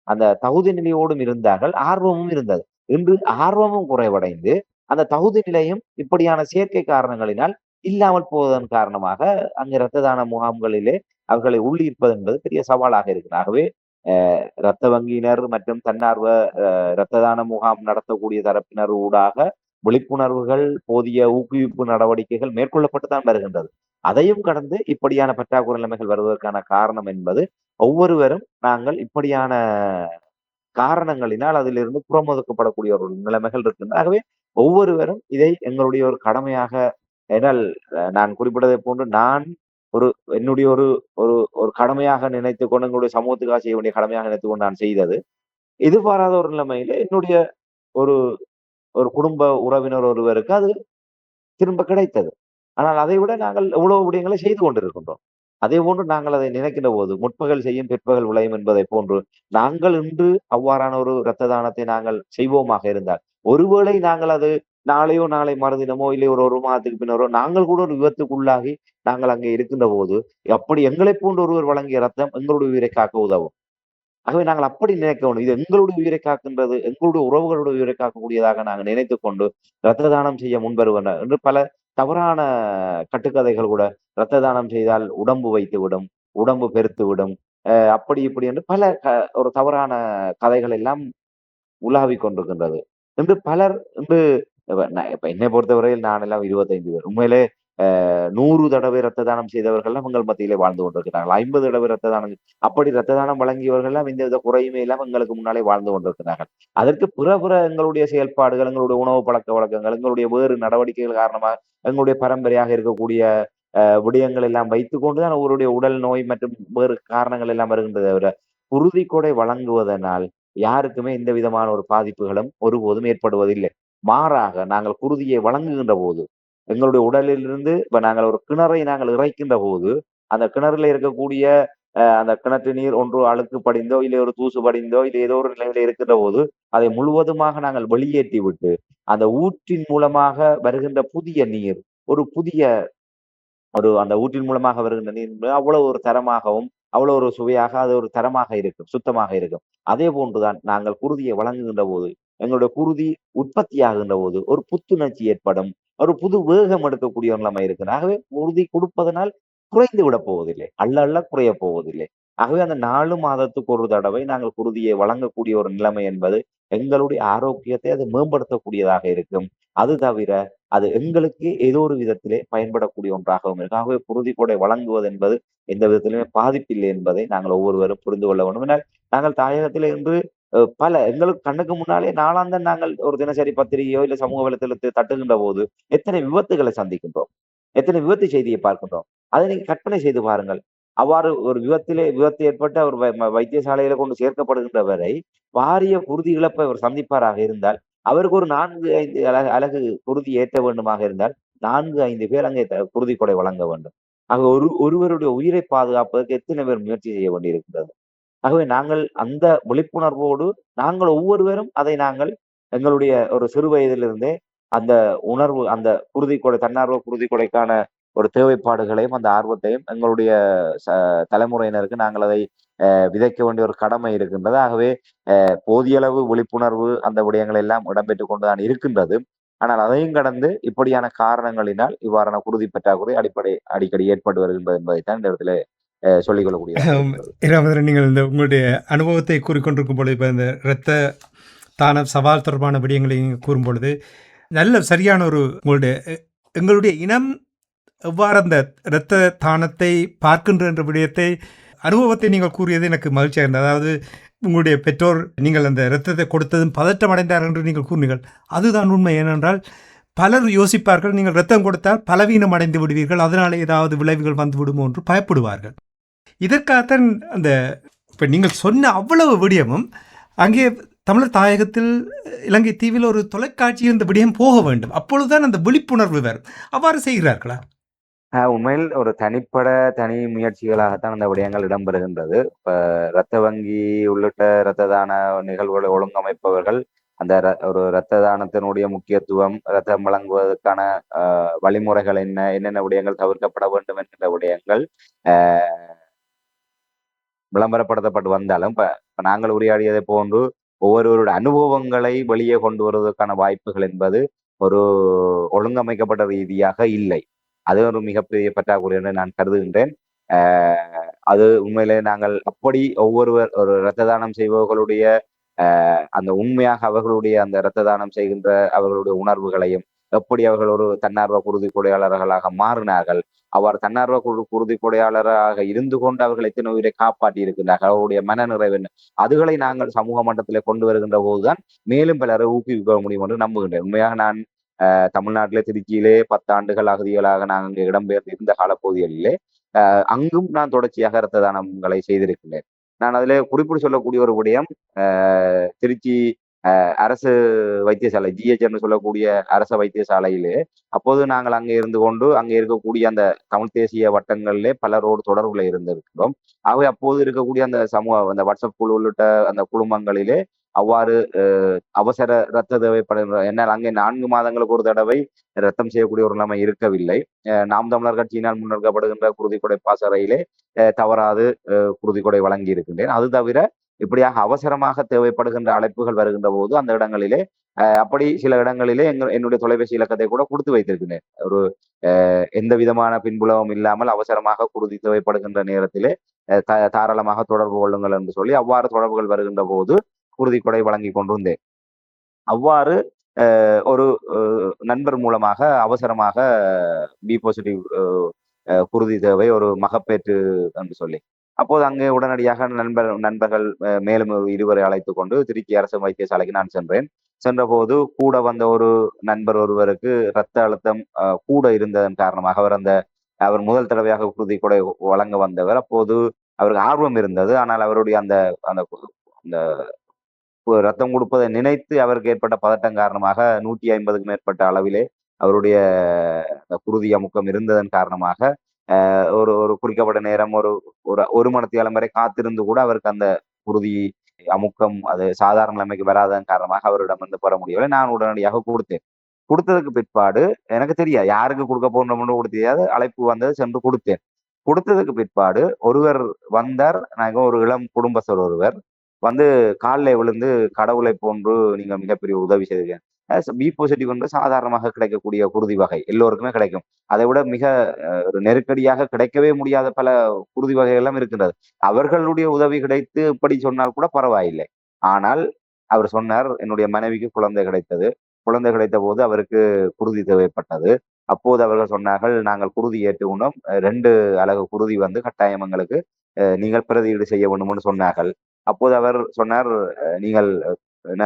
அந்த தகுதி நிலையோடும் இருந்தார்கள், ஆர்வமும் இருந்தது. இன்று ஆர்வமும் குறைவடைந்து அந்த தகுதி நிலையும் இப்படியான செயற்கை காரணங்களினால் இல்லாமல் போவதன் காரணமாக அங்கு இரத்த தான முகாம்களிலே அவர்களை உள்ளீர்ப்பது என்பது பெரிய சவாலாக இருக்கு. ஆகவே இரத்த வங்கியினர் மற்றும் தன்னார்வ இரத்த தான முகாம் நடத்தக்கூடிய தரப்பினர் ஊடாக விழிப்புணர்வுகள், போதிய ஊக்குவிப்பு நடவடிக்கைகள் மேற்கொள்ளப்பட்டு தான் வருகின்றது. அதையும் கடந்து இப்படியான பற்றாக்குறை நிலைமைகள் வருவதற்கான காரணம் என்பது ஒவ்வொருவரும் நாங்கள் இப்படியான காரணங்களினால் அதிலிருந்து புறமொதுக்கப்படக்கூடிய ஒரு நிலைமைகள் இருக்கின்றன. ஆகவே ஒவ்வொருவரும் இதை எங்களுடைய ஒரு கடமையாக, ஏனால் நான் குறிப்பிட்டதை போன்று நான் ஒரு என்னுடைய ஒரு ஒரு ஒரு கடமையாக நினைத்துக் கொண்டு எங்களுடைய சமூகத்துக்காக செய்ய வேண்டிய கடமையாக நினைத்துக் கொண்டு நான் செய்தது. எதிர்பாராத ஒரு நிலைமையில என்னுடைய ஒரு ஒரு குடும்ப உறவினர் ஒருவருக்கு அது திரும்ப கிடைத்தது. ஆனால் அதை விட நாங்கள் எவ்வளவு விடயங்களை செய்து கொண்டிருக்கின்றோம். அதே போன்று நாங்கள் அதை நினைக்கின்ற போது முற்பகல் செய்யும் பிற்பகல் விளையும் என்பதை போன்று நாங்கள் இன்று அவ்வாறான ஒரு இரத்த தானத்தை நாங்கள் செய்வோமாக இருந்தால், ஒருவேளை நாங்கள் அது நாளையோ நாளை மறுதினமோ இல்லை ஒரு மாதத்துக்கு பின்னரோ நாங்கள் கூட ஒரு விபத்துக்குள்ளாகி நாங்கள் அங்கே இருக்கின்ற போது அப்படி எங்களை போன்ற ஒருவர் வழங்கிய ரத்தம் எங்களுடைய உயிரை காக்க உதவும். ஆகவே நாங்கள் அப்படி நினைக்கணும். இது எங்களுடைய உயிரை காக்கின்றது, எங்களுடைய உறவுகளுடைய உயிரை காக்கக்கூடியதாக நாங்கள் நினைத்துக் கொண்டு இரத்த தானம் செய்ய முன்வருவனர் என்று பல தவறான கட்டுக்கதைகள் கூட, இரத்த தானம் செய்தால் உடம்பு வைத்து விடும், உடம்பு பெருத்து விடும், அப்படி இப்படி என்று பல ஒரு தவறான கதைகள் எல்லாம் உலாவிக் கொண்டிருக்கின்றது. இன்று பலர் இன்று இப்ப என்னை பொறுத்தவரையில் நான் எல்லாம் 25 பேர். உண்மையிலே 100 தடவை ரத்த தானம் செய்தவர்கள்லாம் எங்கள் மத்தியிலே வாழ்ந்து கொண்டிருக்கிறார்கள். 50 தடவை ரத்த தானம், அப்படி ரத்த தானம் வழங்கியவர்கள்லாம் எந்தவித குறையுமே இல்லாம எங்களுக்கு முன்னாலே வாழ்ந்து கொண்டிருக்கிறார்கள். அதற்கு பிற எங்களுடைய செயல்பாடுகள், எங்களுடைய உணவு பழக்கவழக்கங்கள், எங்களுடைய வேறு நடவடிக்கைகள் காரணமாக எங்களுடைய பரம்பரையாக இருக்கக்கூடிய விடயங்கள் எல்லாம் வைத்துக் கொண்டுதான் அவருடைய உடல் நோய் மற்றும் வேறு காரணங்கள் எல்லாம் வருகின்றதை தவிர, குருதி கொடை வழங்குவதனால் யாருக்குமே எந்த விதமான ஒரு பாதிப்புகளும் ஒருபோதும் ஏற்படுவதில்லை. மாறாக நாங்கள் குருதியை வழங்குகின்ற போது எங்களுடைய உடலிலிருந்து இப்ப நாங்கள் ஒரு கிணறை நாங்கள் இறைக்கின்ற போது அந்த கிணறுல இருக்கக்கூடிய அந்த கிணற்று நீர் ஒன்று அழுக்கு படிந்தோ இல்லை ஒரு தூசு படிந்தோ இல்லை ஏதோ ஒரு நிலையில இருக்கின்ற போது அதை முழுவதுமாக நாங்கள் வெளியேற்றி விட்டு அந்த ஊற்றின் மூலமாக வருகின்ற புதிய நீர், ஒரு புதிய அந்த ஊற்றின் மூலமாக வருகின்ற நீர் அவ்வளவு ஒரு தரமாகவும் அவ்வளவு ஒரு சுவையாக அது ஒரு தரமாக இருக்கும், சுத்தமாக இருக்கும். அதே போன்றுதான் நாங்கள் குருதியை வழங்குகின்ற போது எங்களுடைய குருதி உற்பத்தி ஆகின்ற போது ஒரு புத்துணர்ச்சி ஏற்படும், ஒரு புது வேகம் எடுக்கக்கூடிய ஒரு நிலைமை இருக்கு. ஆகவே குருதி கொடுப்பதனால் குறைந்து விட போவதில்லை, அள்ள குறைய போவதில்லை. ஆகவே அந்த 4 மாதத்துக்கு ஒரு தடவை நாங்கள் குருதியை வழங்கக்கூடிய ஒரு நிலைமை என்பது எங்களுடைய ஆரோக்கியத்தை அது மேம்படுத்தக்கூடியதாக இருக்கும். அது தவிர அது எங்களுக்கு ஏதோ ஒரு விதத்திலே பயன்படக்கூடிய ஒன்றாகவும் இருக்கு. ஆகவே குருதி கொடை வழங்குவது என்பது எந்த விதத்திலுமே பாதிப்பில்லை என்பதை நாங்கள் ஒவ்வொருவரும் புரிந்து கொள்ள வேண்டும். ஏன்னா நாங்கள் தாயகத்திலே இன்று பல எங்களுக்கு கண்ணுக்கு முன்னாலே நாளாந்தம் நாங்கள் ஒரு தினசரி பத்திரிகையோ இல்லை சமூக வலைத்தளத்தை தட்டுகின்ற போது எத்தனை விபத்துகளை சந்திக்கின்றோம், எத்தனை விபத்து செய்தியை பார்க்கின்றோம். அதை நீங்க கற்பனை செய்து பாருங்கள். அவ்வாறு ஒரு விபத்து ஏற்பட்டு அவர் வைத்தியசாலையில கொண்டு சேர்க்கப்படுகின்ற வரை பாரிய குருதி இழப்பை அவர் சந்திப்பாராக இருந்தால், அவருக்கு ஒரு 4-5 அலகு குருதி ஏற்ற வேண்டுமாக இருந்தால் 4-5 பேர் அங்கே குருதி கொடை வழங்க வேண்டும். ஆக ஒருவருடைய உயிரை பாதுகாப்பதற்கு எத்தனை பேர் முயற்சி செய்ய வேண்டியிருக்கிறது. ஆகவே நாங்கள் அந்த விழிப்புணர்வோடு நாங்கள் ஒவ்வொருவரும் அதை நாங்கள் எங்களுடைய ஒரு சிறு வயதிலிருந்தே அந்த உணர்வு, அந்த குருதி கொடை, தன்னார்வ குருதி கொடைக்கான ஒரு தேவைப்பாடுகளையும் அந்த ஆர்வத்தையும் எங்களுடைய தலைமுறையினருக்கு நாங்கள் அதை விதைக்க வேண்டிய ஒரு கடமை இருக்கின்றது. ஆகவே போதிய அளவு விழிப்புணர்வு அந்த விடயங்கள் எல்லாம் இடம்பெற்றுக் கொண்டுதான் இருக்கின்றது. ஆனால் அதையும் கடந்து இப்படியான காரணங்களினால் இவ்வாறான குருதி பற்றாக்குறை அடிக்கடி ஏற்பட்டு வருகின்றது என்பதைத்தான் இந்த இடத்துல சொல்லிக் கொள்ளக்கூடிய. இராமதரன், நீங்கள் இந்த உங்களுடைய அனுபவத்தை கூறிக்கொண்டிருக்கும் பொழுது, இப்போ இந்த இரத்த தான சவால் தொடர்பான விடயங்களை கூறும் பொழுது நல்ல சரியான ஒரு எங்களுடைய இனம் எவ்வாறு அந்த இரத்த தானத்தை பார்க்கின்ற என்ற விடயத்தை அனுபவத்தை நீங்கள் கூறியது எனக்கு மகிழ்ச்சியாக இருந்தது. அதாவது உங்களுடைய பெற்றோர் நீங்கள் அந்த இரத்தத்தை கொடுத்ததும் பதற்றம் அடைந்தார்கள் என்று நீங்கள் கூறினீர்கள். அதுதான் உண்மை. ஏனென்றால் பலர் யோசிப்பார்கள், நீங்கள் இரத்தம் கொடுத்தால் பலவீனம் அடைந்து விடுவீர்கள், அதனால் ஏதாவது விளைவுகள் வந்து விடுமோ என்று பயப்படுவார்கள். இதற்காகத்தான் அந்த இப்போ நீங்கள் சொன்ன அவ்வளவு விடயமும் அங்கே தமிழர் தாயகத்தில் இலங்கை தீவில் ஒரு தொலைக்காட்சி இந்த விடயம் போக வேண்டும். அப்பொழுதுதான் அந்த விழிப்புணர்வு வரும். அவ்வாறு செய்கிறார்களா? உண்மையில் ஒரு தனி முயற்சிகளாகத்தான் அந்த விடயங்கள் இடம்பெறுகின்றது. இப்ப இரத்த வங்கி உள்ளிட்ட இரத்த தான நிகழ்வுகளை ஒழுங்கமைப்பவர்கள் அந்த ஒரு இரத்த தானத்தினுடைய முக்கியத்துவம், இரத்தம் வழங்குவதற்கான வழிமுறைகள் என்னென்ன விடயங்கள் தவிர்க்கப்பட வேண்டும் என்கின்ற விடயங்கள் விளம்பரப்படுத்தப்பட்டு வந்தாலும் இப்ப நாங்கள் உரையாடியதை போன்று ஒவ்வொருவருடைய அனுபவங்களை வெளியே கொண்டு வருவதற்கான வாய்ப்புகள் என்பது ஒரு ஒழுங்கமைக்கப்பட்ட ரீதியாக இல்லை. அது ஒரு மிகப்பெரிய பற்றாக்குறை என்று நான் கருதுகின்றேன். அது உண்மையிலே நாங்கள் அப்படி ஒவ்வொருவர் ஒரு இரத்த தானம் செய்பவர்களுடைய அந்த உண்மையாக அவர்களுடைய அந்த இரத்த தானம் செய்கின்ற அவர்களுடைய உணர்வுகளையும் எப்படி அவர்கள் ஒரு தன்னார்வ குருதி கொடையாளர்களாக மாறினார்கள், அவர் தன்னார்வ குருதி கொடையாளராக இருந்து கொண்டு அவர்கள் எத்தனை உயிரை காப்பாற்றி இருக்கின்றார்கள், அவருடைய மன நிறைவு என்ன, அதுகளை நாங்கள் சமூக மட்டத்திலே கொண்டு வருகின்ற போதுதான் மேலும் பலரை ஊக்குவிக்க முடியும் என்று நம்புகின்றேன். உண்மையாக நான் தமிழ்நாட்டிலே திருச்சியிலே 10 ஆண்டுகள் அகதிகளாக நாங்கள் இடம்பெயர்ந்து இருந்த காலப்பகுதிகளிலே அங்கும் நான் தொடர்ச்சியாக இரத்த தானங்களை செய்திருக்கின்றேன். நான் அதிலே குறிப்பிட்டு சொல்லக்கூடிய ஒரு விடயம், திருச்சி அரசு வைத்தியசாலை ஜிஹெச்னு சொல்லக்கூடிய அரசு வைத்தியசாலையிலே அப்போது நாங்கள் அங்கே இருந்து கொண்டு அங்கே இருக்கக்கூடிய அந்த தமிழ் தேசிய வட்டங்களிலே பலரோடு தொடர்புல இருந்திருக்கிறோம். ஆகவே அப்போது இருக்கக்கூடிய அந்த அந்த வாட்ஸ்அப் குழு உள்ளிட்ட அந்த குழுமங்களிலே அவ்வாறு அவசர இரத்த தேவைப்படுகின்ற என்னால் அங்கே 4 மாதங்களுக்கு ஒரு தடவை ரத்தம் செய்யக்கூடிய ஒரு நிலைமை இருக்கவில்லை. நாம் தமிழர் கட்சியினால் முன்னெடுக்கப்படுகின்ற குருதிக்கொடை பாசறையிலே தவறாது குருதிக்கொடை வழங்கி இருக்கின்றேன். அது தவிர இப்படியாக அவசரமாக தேவைப்படுகின்ற அழைப்புகள் வருகின்ற போது அந்த இடங்களிலே அப்படி சில இடங்களிலே என்னுடைய தொலைபேசி இலக்கத்தை கூட கொடுத்து வைத்திருக்கிறேன். ஒரு எந்த விதமான பின்புலமும் இல்லாமல் அவசரமாக குருதி தேவைப்படுகின்ற நேரத்திலே தாராளமாக தொடர்பு கொள்ளுங்கள் என்று சொல்லி அவ்வாறு தொடர்புகள் வருகின்ற போது குருதிக்கொடை வழங்கி கொண்டிருந்தேன். அவ்வாறு ஒரு நண்பர் மூலமாக அவசரமாக பி பாசிட்டிவ் குருதி தேவை ஒரு மகப்பேற்று என்று சொல்லி அப்போது அங்கே உடனடியாக நண்பர்கள் மேலும் 20 அழைத்து கொண்டு திருச்சி அரசு வைத்தியசாலைக்கு நான் சென்றேன். சென்றபோது கூட வந்த ஒரு நண்பர் ஒருவருக்கு இரத்த அழுத்தம் கூட இருந்ததன் காரணமாக அவர் முதல் தடவையாக குருதி கொடை வழங்க வந்தவர். அப்போது அவருக்கு ஆர்வம் இருந்தது. ஆனால் அவருடைய அந்த அந்த அந்த ரத்தம் கொடுப்பதை நினைத்து அவருக்கு ஏற்பட்ட பதட்டம் காரணமாக 150க்கு மேற்பட்ட அளவிலே அவருடைய குருதி அமுக்கம் இருந்ததன் காரணமாக ஒரு ஒரு குறிக்கப்பட்ட நேரம் ஒரு மணித்தியாலம் வரை காத்திருந்து கூட அவருக்கு அந்த குருதி அமுக்கம் அது சாதாரண நிலைமைக்கு வராதன் காரணமாக அவரிடம் வந்து பெற முடியவில்லை. நான் உடனடியாக கொடுத்தேன். கொடுத்ததுக்கு பிற்பாடு எனக்கு தெரியாது யாருக்கு கொடுக்க போறோம்னு கூட தெரியாது. அழைப்பு வந்தது, சென்று கொடுத்தேன். கொடுத்ததுக்கு பிற்பாடு ஒருவர் வந்தார். நான் ஒரு இளம் குடும்பஸ்தர் ஒருவர் வந்து காலில் விழுந்து கடவுளை போன்று நீங்க மிகப்பெரிய உதவி செய்தீங்க. பி பாசிட்டிவ் என்று சாதாரணமாக கிடைக்கக்கூடிய குருதி வகை எல்லோருக்குமே கிடைக்கும். அதை விட மிக ஒரு நெருக்கடியாக கிடைக்கவே முடியாத பல குருதி வகைகள் எல்லாம் இருக்கின்றது. அவர்களுடைய உதவி கிடைத்து இப்படி சொன்னால் கூட பரவாயில்லை. ஆனால் அவர் சொன்னார், என்னுடைய மனைவிக்கு குழந்தை கிடைத்தது. குழந்தை கிடைத்த போது அவருக்கு குருதி தேவைப்பட்டது. அப்போது அவர்கள் சொன்னார்கள், நாங்கள் குருதி ஏற்று உண்ணோம், 2 அலகு குருதி வந்து கட்டாயம் எங்களுக்கு நீங்கள் பிரதியீடு செய்ய வேண்டும்னு சொன்னார்கள். அப்போது அவர் சொன்னார், நீங்கள் என்ன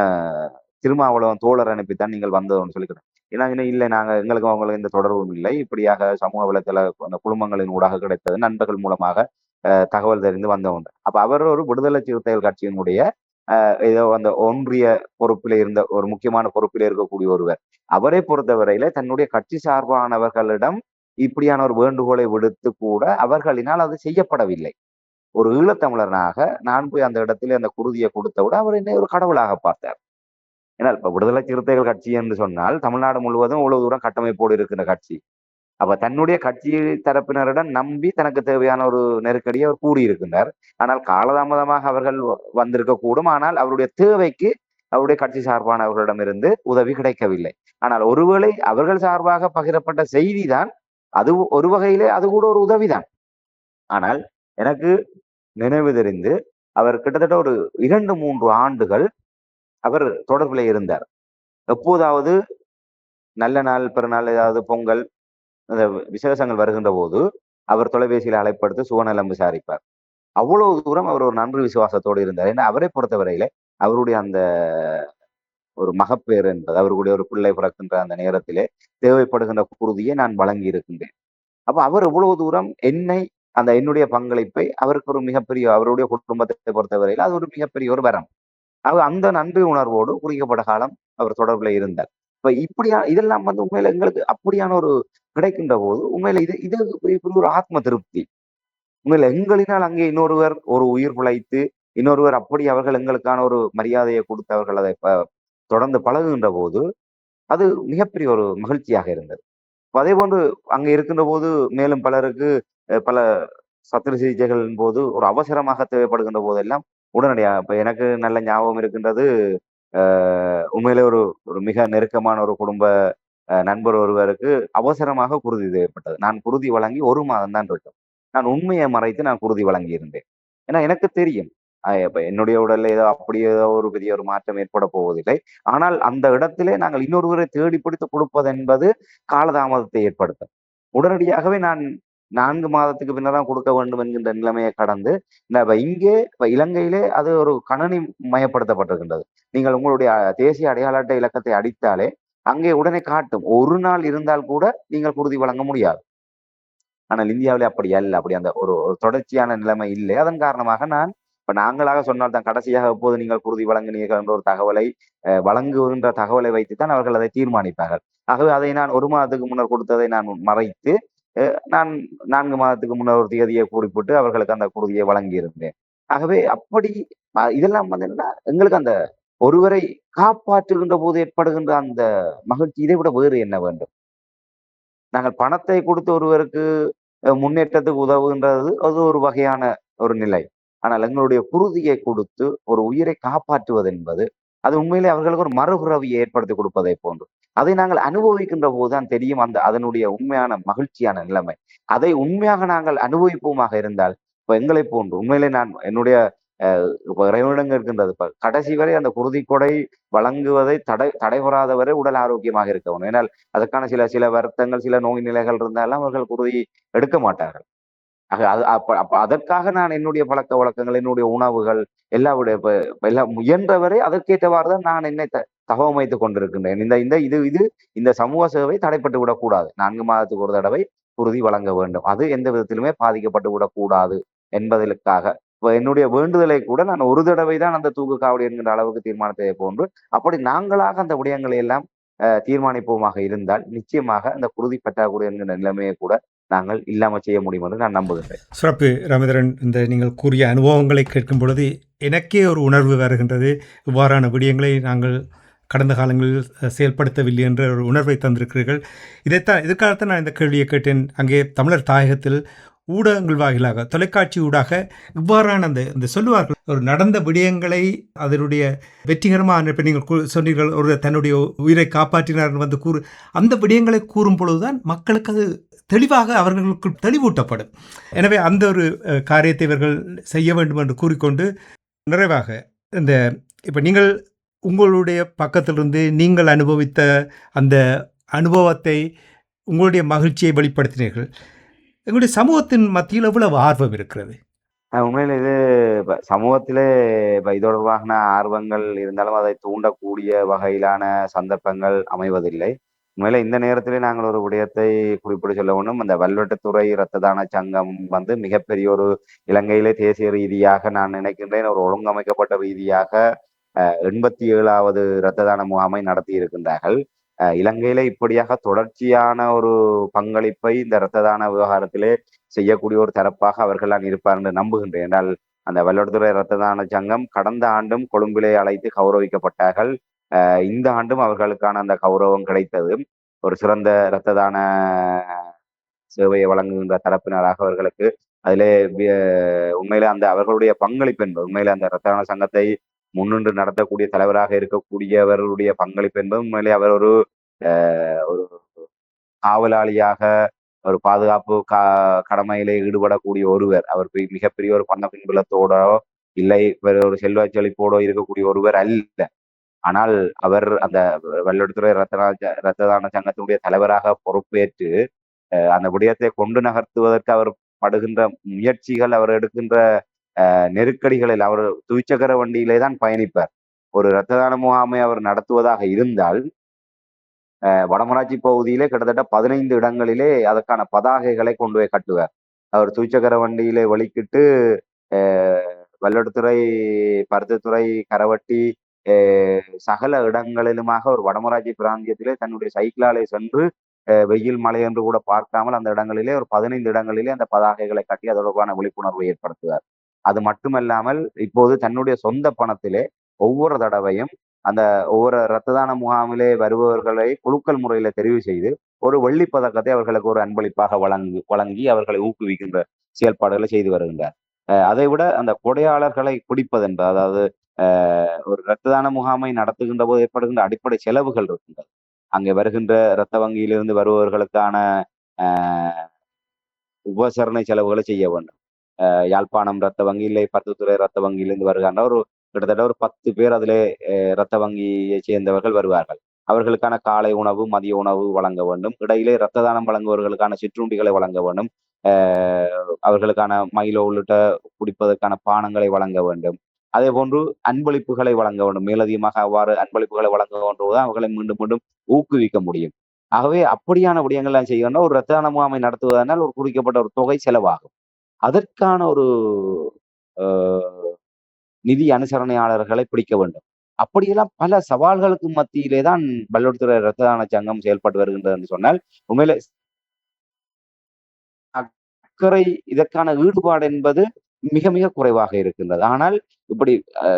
திருமாவளவன் தோழர் அனுப்பித்தான் நீங்கள் வந்தோம்னு சொல்லிக்கிறேன். ஏன்னா இல்லை, எங்களுக்கு அவங்களுக்கு எந்த தொடர்பும் இல்லை. இப்படியாக சமூக வலைத்தள அந்த குழுமங்களின் ஊடாக கிடைத்தது, நண்பர்கள் மூலமாக தகவல் தெரிந்து வந்தவங்க. அப்ப அவர் ஒரு விடுதலை சிறுத்தைகள் கட்சியினுடைய ஏதோ அந்த ஒன்றிய பொறுப்பில் இருந்த ஒரு முக்கியமான பொறுப்பில் இருக்கக்கூடிய ஒருவர். அவரை பொறுத்தவரையில தன்னுடைய கட்சி சார்பானவர்களிடம் இப்படியான ஒரு வேண்டுகோளை விடுத்து கூட அவர்களினால் அது செய்யப்படவில்லை. ஒரு ஈழத்தமிழனாக நான் போய் அந்த இடத்துல அந்த குருதியை கொடுத்த விட அவர் என்னை ஒரு கடவுளாக பார்த்தார். ஏன்னா இப்ப விடுதலை சிறுத்தைகள் கட்சி என்று சொன்னால் தமிழ்நாடு முழுவதும் இவ்வளவு தூரம் கட்டமைப்போடு இருக்கிற கட்சி. அப்ப தன்னுடைய கட்சி தரப்பினரிடம் நம்பி தனக்கு தேவையான ஒரு நெருக்கடியை அவர் கூறியிருக்கின்றார். ஆனால் காலதாமதமாக அவர்கள் வந்திருக்க கூடும். ஆனால் அவருடைய தேவைக்கு அவருடைய கட்சி சார்பானவர்களிடமிருந்து உதவி கிடைக்கவில்லை. ஆனால் ஒருவேளை அவர்கள் சார்பாக பகிரப்பட்ட செய்தி தான் அது ஒரு வகையிலே அது கூட ஒரு உதவிதான். ஆனால் எனக்கு நினைவு தெரிந்து அவர் கிட்டத்தட்ட ஒரு 2-3 ஆண்டுகள் அவர் தொடர்பில் இருந்தார். எப்போதாவது நல்ல நாள், பிறநாள், ஏதாவது பொங்கல், அந்த விசேஷங்கள் வருகின்ற போது அவர் தொலைபேசியில் அழைப்படுத்தி சுகநலம் விசாரிப்பார். அவ்வளவு தூரம் அவர் ஒரு நன்றி விசுவாசத்தோடு இருந்தார். ஏன்னா அவரை பொறுத்தவரையில அவருடைய அந்த ஒரு மகப்பேறு என்பது அவருடைய ஒரு பிள்ளை பிறக்கின்ற அந்த நேரத்திலே தேவைப்படுகின்ற குருதியை நான் வழங்கி இருக்கின்றேன். அப்ப அவர் எவ்வளவு தூரம் என்னுடைய பங்களிப்பை அவருக்கு ஒரு மிகப்பெரிய அவருடைய குடும்பத்தை பொறுத்தவரையில் அது ஒரு மிகப்பெரிய ஒரு வரம். அவர் அந்த நன்றி உணர்வோடு குறிக்கப்பட்ட காலம் அவர் தொடர்புல இருந்தார். இப்ப இதெல்லாம் வந்து உண்மையில எங்களுக்கு அப்படியான ஒரு கிடைக்கின்ற போது உண்மையில இது ஒரு ஆத்ம திருப்தி. உண்மையில எங்களினால் அங்கே இன்னொருவர் ஒரு உயிர் பிழைத்து இன்னொருவர் அப்படி அவர்கள் எங்களுக்கான ஒரு மரியாதையை கொடுத்து அவர்கள் அதை தொடர்ந்து பழகுகின்ற போது அது மிகப்பெரிய ஒரு மகிழ்ச்சியாக இருந்தது. அதே போன்று அங்க இருக்கின்ற போது மேலும் பலருக்கு பல சத்திர சிகிச்சைகளின் போது ஒரு அவசரமாக தேவைப்படுகின்ற போதெல்லாம் உடனடியாக இப்ப எனக்கு நல்ல ஞாபகம் இருக்கின்றது. உண்மையிலே ஒரு ஒரு மிக நெருக்கமான ஒரு குடும்ப நண்பர் ஒருவருக்கு அவசரமாக குருதி தேவைப்பட்டது. நான் குருதி வழங்கி 1 மாதம் தான் இருக்கும். நான் உண்மையை மறைத்து நான் குருதி வழங்கியிருந்தேன். ஏன்னா எனக்கு தெரியும். இப்ப என்னுடைய உடல்ல ஏதோ அப்படி ஏதோ ஒரு பெரிய ஒரு மாற்றம் ஏற்பட போவதில்லை. ஆனால் அந்த இடத்திலே நாங்கள் இன்னொருவரை தேடி பிடித்து கொடுப்பது என்பது காலதாமதத்தை ஏற்படுத்தும். உடனடியாகவே நான் 4 மாதத்துக்கு பின்னர் தான் கொடுக்க வேண்டும் என்கின்ற நிலைமையை கடந்து, இப்ப இலங்கையிலே அது ஒரு கணனி மயப்படுத்தப்பட்டிருக்கின்றது. நீங்கள் உங்களுடைய தேசிய அடையாள அட்டை இலக்கத்தை அடித்தாலே, அங்கே உடனே காட்டும். 1 நாள் இருந்தால் கூட நீங்கள் குருதி வழங்க முடியாது. ஆனால் இந்தியாவிலே அப்படி அல்ல. அப்படி அந்த ஒரு ஒரு தொடர்ச்சியான நிலைமை இல்லை. அதன் காரணமாக இப்ப நாங்களாக சொன்னால் தான் கடைசியாக எப்போது நீங்கள் குருதி வழங்கினீர்கள் என்ற ஒரு தகவலை வழங்குகின்ற தகவலை வைத்துத்தான் அவர்கள் அதை தீர்மானிப்பார்கள். ஆகவே அதை நான் 1 மாதத்துக்கு முன்னர் கொடுத்ததை நான் மறைத்து, நான் 4 மாதத்துக்கு முன்னர் ஒரு தேதியை குறிப்பிட்டு அவர்களுக்கு அந்த குருதியை வழங்கியிருந்தேன். ஆகவே அப்படி இதெல்லாம் வந்து என்னன்னா, எங்களுக்கு அந்த ஒருவரை காப்பாற்றுகின்ற போது ஏற்படுகின்ற அந்த மகிழ்ச்சி இதை விட வேறு என்ன வேண்டும்? நாங்கள் பணத்தை கொடுத்து ஒருவருக்கு முன்னேற்றத்துக்கு உதவுகின்றது அது ஒரு வகையான ஒரு நிலை. ஆனால் எங்களுடைய குருதியை கொடுத்து ஒரு உயிரை காப்பாற்றுவது என்பது, அது உண்மையிலே அவர்களுக்கு ஒரு மறுபிறவியை ஏற்படுத்தி கொடுப்பதை போன்று. அதை நாங்கள் அனுபவிக்கின்ற போதுதான் தெரியும் அதனுடைய உண்மையான மகிழ்ச்சியான நிலைமை. அதை உண்மையாக நாங்கள் அனுபவிப்போமாக இருந்தால், இப்ப எங்களைப் போன்று உண்மையிலே நான் என்னுடைய இறைவனிடம் இருக்கின்றது. இப்ப கடைசி வரை அந்த குருதி கொடை வழங்குவதை தடைபெறாத வரை உடல் ஆரோக்கியமாக இருக்க வேண்டும். ஏனால் அதற்கான சில சில வருத்தங்கள், சில நோய் நிலைகள் இருந்தாலும் அவர்கள் குருதி எடுக்க மாட்டார்கள். ஆக அது அப்ப அப்ப அதற்காக நான் என்னுடைய பழக்கவழக்கங்கள், என்னுடைய உணவுகள் எல்லாம் முயன்றவரை அதற்கேற்றவாறு தான் நான் என்னை தகவமைத்துக் கொண்டிருக்கின்றேன். இந்த இந்த இது இது இந்த சமூக சேவை தடைப்பட்டு விடக்கூடாது. 4 மாதத்துக்கு ஒரு தடவை குருதி வழங்க வேண்டும். அது எந்த விதத்திலுமே பாதிக்கப்பட்டு விடக்கூடாது என்பதற்காக இப்ப என்னுடைய வேண்டுதலை கூட நான் ஒரு தடவை தான் அந்த தூக்கு காவடி என்கின்ற அளவுக்கு தீர்மானத்தை போன்று, அப்படி நாங்களாக அந்த விடயங்களை எல்லாம் தீர்மானிப்போமாக இருந்தால், நிச்சயமாக அந்த குருதி பற்றாக்குறை என்கின்ற நிலைமையை கூட நாங்கள் இல்லாமல் செய்ய முடியும் என்று நான் நம்புகின்றேன். சிறப்பு ராமேந்திரன். இந்த நீங்கள் கூறிய அனுபவங்களை கேட்கும் பொழுது எனக்கே ஒரு உணர்வு வருகின்றது. இவ்வாறான விடயங்களை நாங்கள் கடந்த காலங்களில் செயல்படுத்தவில்லை என்ற ஒரு உணர்வை தந்திருக்கிறீர்கள். இதுக்காகத்தான் நான் இந்த கேள்வியை கேட்டேன். அங்கே தமிழர் தாயகத்தில் ஊடகங்கள் வாயிலாக, தொலைக்காட்சி ஊடாக இவ்வாறான இந்த சொல்லுவார்கள், ஒரு நடந்த விடயங்களை அதனுடைய வெற்றிகரமாக இப்போ நீங்கள் சொன்னீர்கள், ஒரு தன்னுடைய உயிரை காப்பாற்றினார் வந்து அந்த விடயங்களை கூறும் பொழுதுதான் மக்களுக்கு அது தெளிவாக அவர்களுக்கு தெளிவூட்டப்படும். எனவே அந்த ஒரு காரியத்தை இவர்கள் செய்ய வேண்டும் என்று கூறிக்கொண்டு, நிறைவாக இந்த இப்போ நீங்கள் உங்களுடைய பக்கத்திலிருந்து நீங்கள் அனுபவித்த அந்த அனுபவத்தை, உங்களுடைய மகிழ்ச்சியை வெளிப்படுத்தினீர்கள். எங்களுடைய சமூகத்தின் மத்தியில் எவ்வளவு ஆர்வம் இருக்கிறது? உண்மையில இது சமூகத்திலே இது தொடர்பான ஆர்வங்கள் இருந்தாலும் அதை தூண்டக்கூடிய வகையிலான சந்தர்ப்பங்கள் அமைவதில்லை. உண்மையில இந்த நேரத்திலே நாங்கள் ஒரு விடயத்தை குறிப்பிட்டு சொல்ல வேண்டும். அந்த வல்வெட்டுத்துறை இரத்த தான சங்கம் வந்து மிகப்பெரிய ஒரு இலங்கையிலே தேசிய ரீதியாக நான் நினைக்கின்றேன் ஒரு ஒழுங்கமைக்கப்பட்ட ரீதியாக 87வது இரத்த தான முகாமை நடத்தி இருக்கின்றார்கள். இலங்கையில இப்படியாக தொடர்ச்சியான ஒரு பங்களிப்பை இந்த இரத்த தான விவகாரத்திலே செய்யக்கூடிய ஒரு தரப்பாக அவர்கள்லாம் இருப்பார் என்று நம்புகின்றேன். என்றால் அந்த வல்வெட்டுத்துறை இரத்த தான சங்கம் கடந்த ஆண்டும் கொழும்பிலே அழைத்து கௌரவிக்கப்பட்டார்கள். இந்த ஆண்டும் அவர்களுக்கான அந்த கௌரவம் கிடைத்தது. ஒரு சிறந்த இரத்த தான சேவையை வழங்குகின்ற தரப்பினராக அவர்களுக்கு அதிலே உண்மையிலே அந்த அவர்களுடைய பங்களிப்பு என்பது உண்மையிலே அந்த இரத்த தான சங்கத்தை முன்னின்று நடத்தக்கூடிய தலைவராக இருக்கக்கூடியவர்களுடைய பங்களிப்பு என்பது உண்மையிலே அவர் ஒரு ஒரு காவலாளியாக ஒரு பாதுகாப்பு கடமையிலே ஈடுபடக்கூடிய ஒருவர். அவர் மிகப்பெரிய ஒரு பண்ண பின்புலத்தோடோ இல்லை ஒரு செல்வ செழிப்போடோ இருக்கக்கூடிய ஒருவர் அல்ல. ஆனால் அவர் அந்த வல்வெட்டுத்துறை இரத்த தான சங்கத்தினுடைய தலைவராக பொறுப்பேற்று அந்த விடயத்தை கொண்டு நகர்த்துவதற்கு அவர் படுகின்ற முயற்சிகள், அவர் எடுக்கின்ற நெருக்கடிகளில் அவர் துவிச்சக்கர வண்டியிலே தான் பயணிப்பார். ஒரு இரத்த தான முகாமை அவர் நடத்துவதாக இருந்தால் வடமராட்சி பகுதியிலே கிட்டத்தட்ட 15 இடங்களிலே அதற்கான பதாகைகளை கொண்டு போய் கட்டுவார். அவர் துவிச்சக்கர வண்டியிலே வலிக்கிட்டு வல்வெட்டுத்துறை, பருத்தித்துறை, கரவட்டி சகல இடங்களிலுமாக ஒரு வடமராட்சி பிராந்தியத்திலே தன்னுடைய சைக்கிளாலே சென்று வெயில் மழை என்று கூட பார்க்காமல் அந்த இடங்களிலே ஒரு 15 இடங்களிலே அந்த பதாகைகளை கட்டி அதற்கான விழிப்புணர்வை ஏற்படுத்துவார். அது மட்டுமல்லாமல் இப்போது தன்னுடைய சொந்த பணத்திலே ஒவ்வொரு தடவையும் அந்த ஒவ்வொரு இரத்த தான முகாமிலே வருபவர்களை குழுக்கள் முறையில தெரிவு செய்து ஒரு வெள்ளி பதக்கத்தை அவர்களுக்கு ஒரு அன்பளிப்பாக வழங்கி அவர்களை ஊக்குவிக்கின்ற செயல்பாடுகளை செய்து வருகின்றார். அதை விட அந்த கொடையாளர்களை பிடிப்பதென்பது, அதாவது ஒரு இரத்த தான முகாமை நடத்துகின்ற போது ஏற்படுகின்ற அடிப்படை செலவுகள் இருக்கின்றது. அங்கே வருகின்ற இரத்த வங்கியிலிருந்து வருபவர்களுக்கான உபசரணை செலவுகளை செய்ய வேண்டும். யாழ்ப்பாணம் ரத்த வங்கி இல்லை பருத்தித்துறை ரத்த வங்கியிலிருந்து வருகின்ற ஒரு கிட்டத்தட்ட ஒரு 10 பேர் அதிலே ரத்த வங்கியை சேர்ந்தவர்கள் வருவார்கள். அவர்களுக்கான காலை உணவு, மதிய உணவு வழங்க வேண்டும். இடையிலே இரத்த தானம் வழங்குபவர்களுக்கான சிற்றுண்டிகளை வழங்க வேண்டும். அவர்களுக்கான மைலோ உள்ளிட்ட குடிப்பதற்கான பானங்களை வழங்க வேண்டும். அதே போன்று அன்பளிப்புகளை வழங்க வேண்டும். மேலதிகமாக அவ்வாறு அன்பளிப்புகளை வழங்க வேண்டுவதுதான் அவர்களை மீண்டும் மீண்டும் ஊக்குவிக்க முடியும். ஆகவே அப்படியான விடயங்கள்லாம் செய்யணும்னா ஒரு இரத்த தான முகாமை நடத்துவதனால் ஒரு குறிக்கப்பட்ட ஒரு தொகை செலவாகும். அதற்கான ஒரு நிதி அனுசரணையாளர்களை பிடிக்க வேண்டும். அப்படியெல்லாம் பல சவால்களுக்கு மத்தியிலே தான் பல்லுறுத்துறை இரத்த தான சங்கம் செயல்பட்டு வருகின்றது என்று சொன்னால் உண்மையிலே அக்கறை இதற்கான ஈடுபாடு என்பது மிக மிக குறைவாக இருக்கின்றது. ஆனால்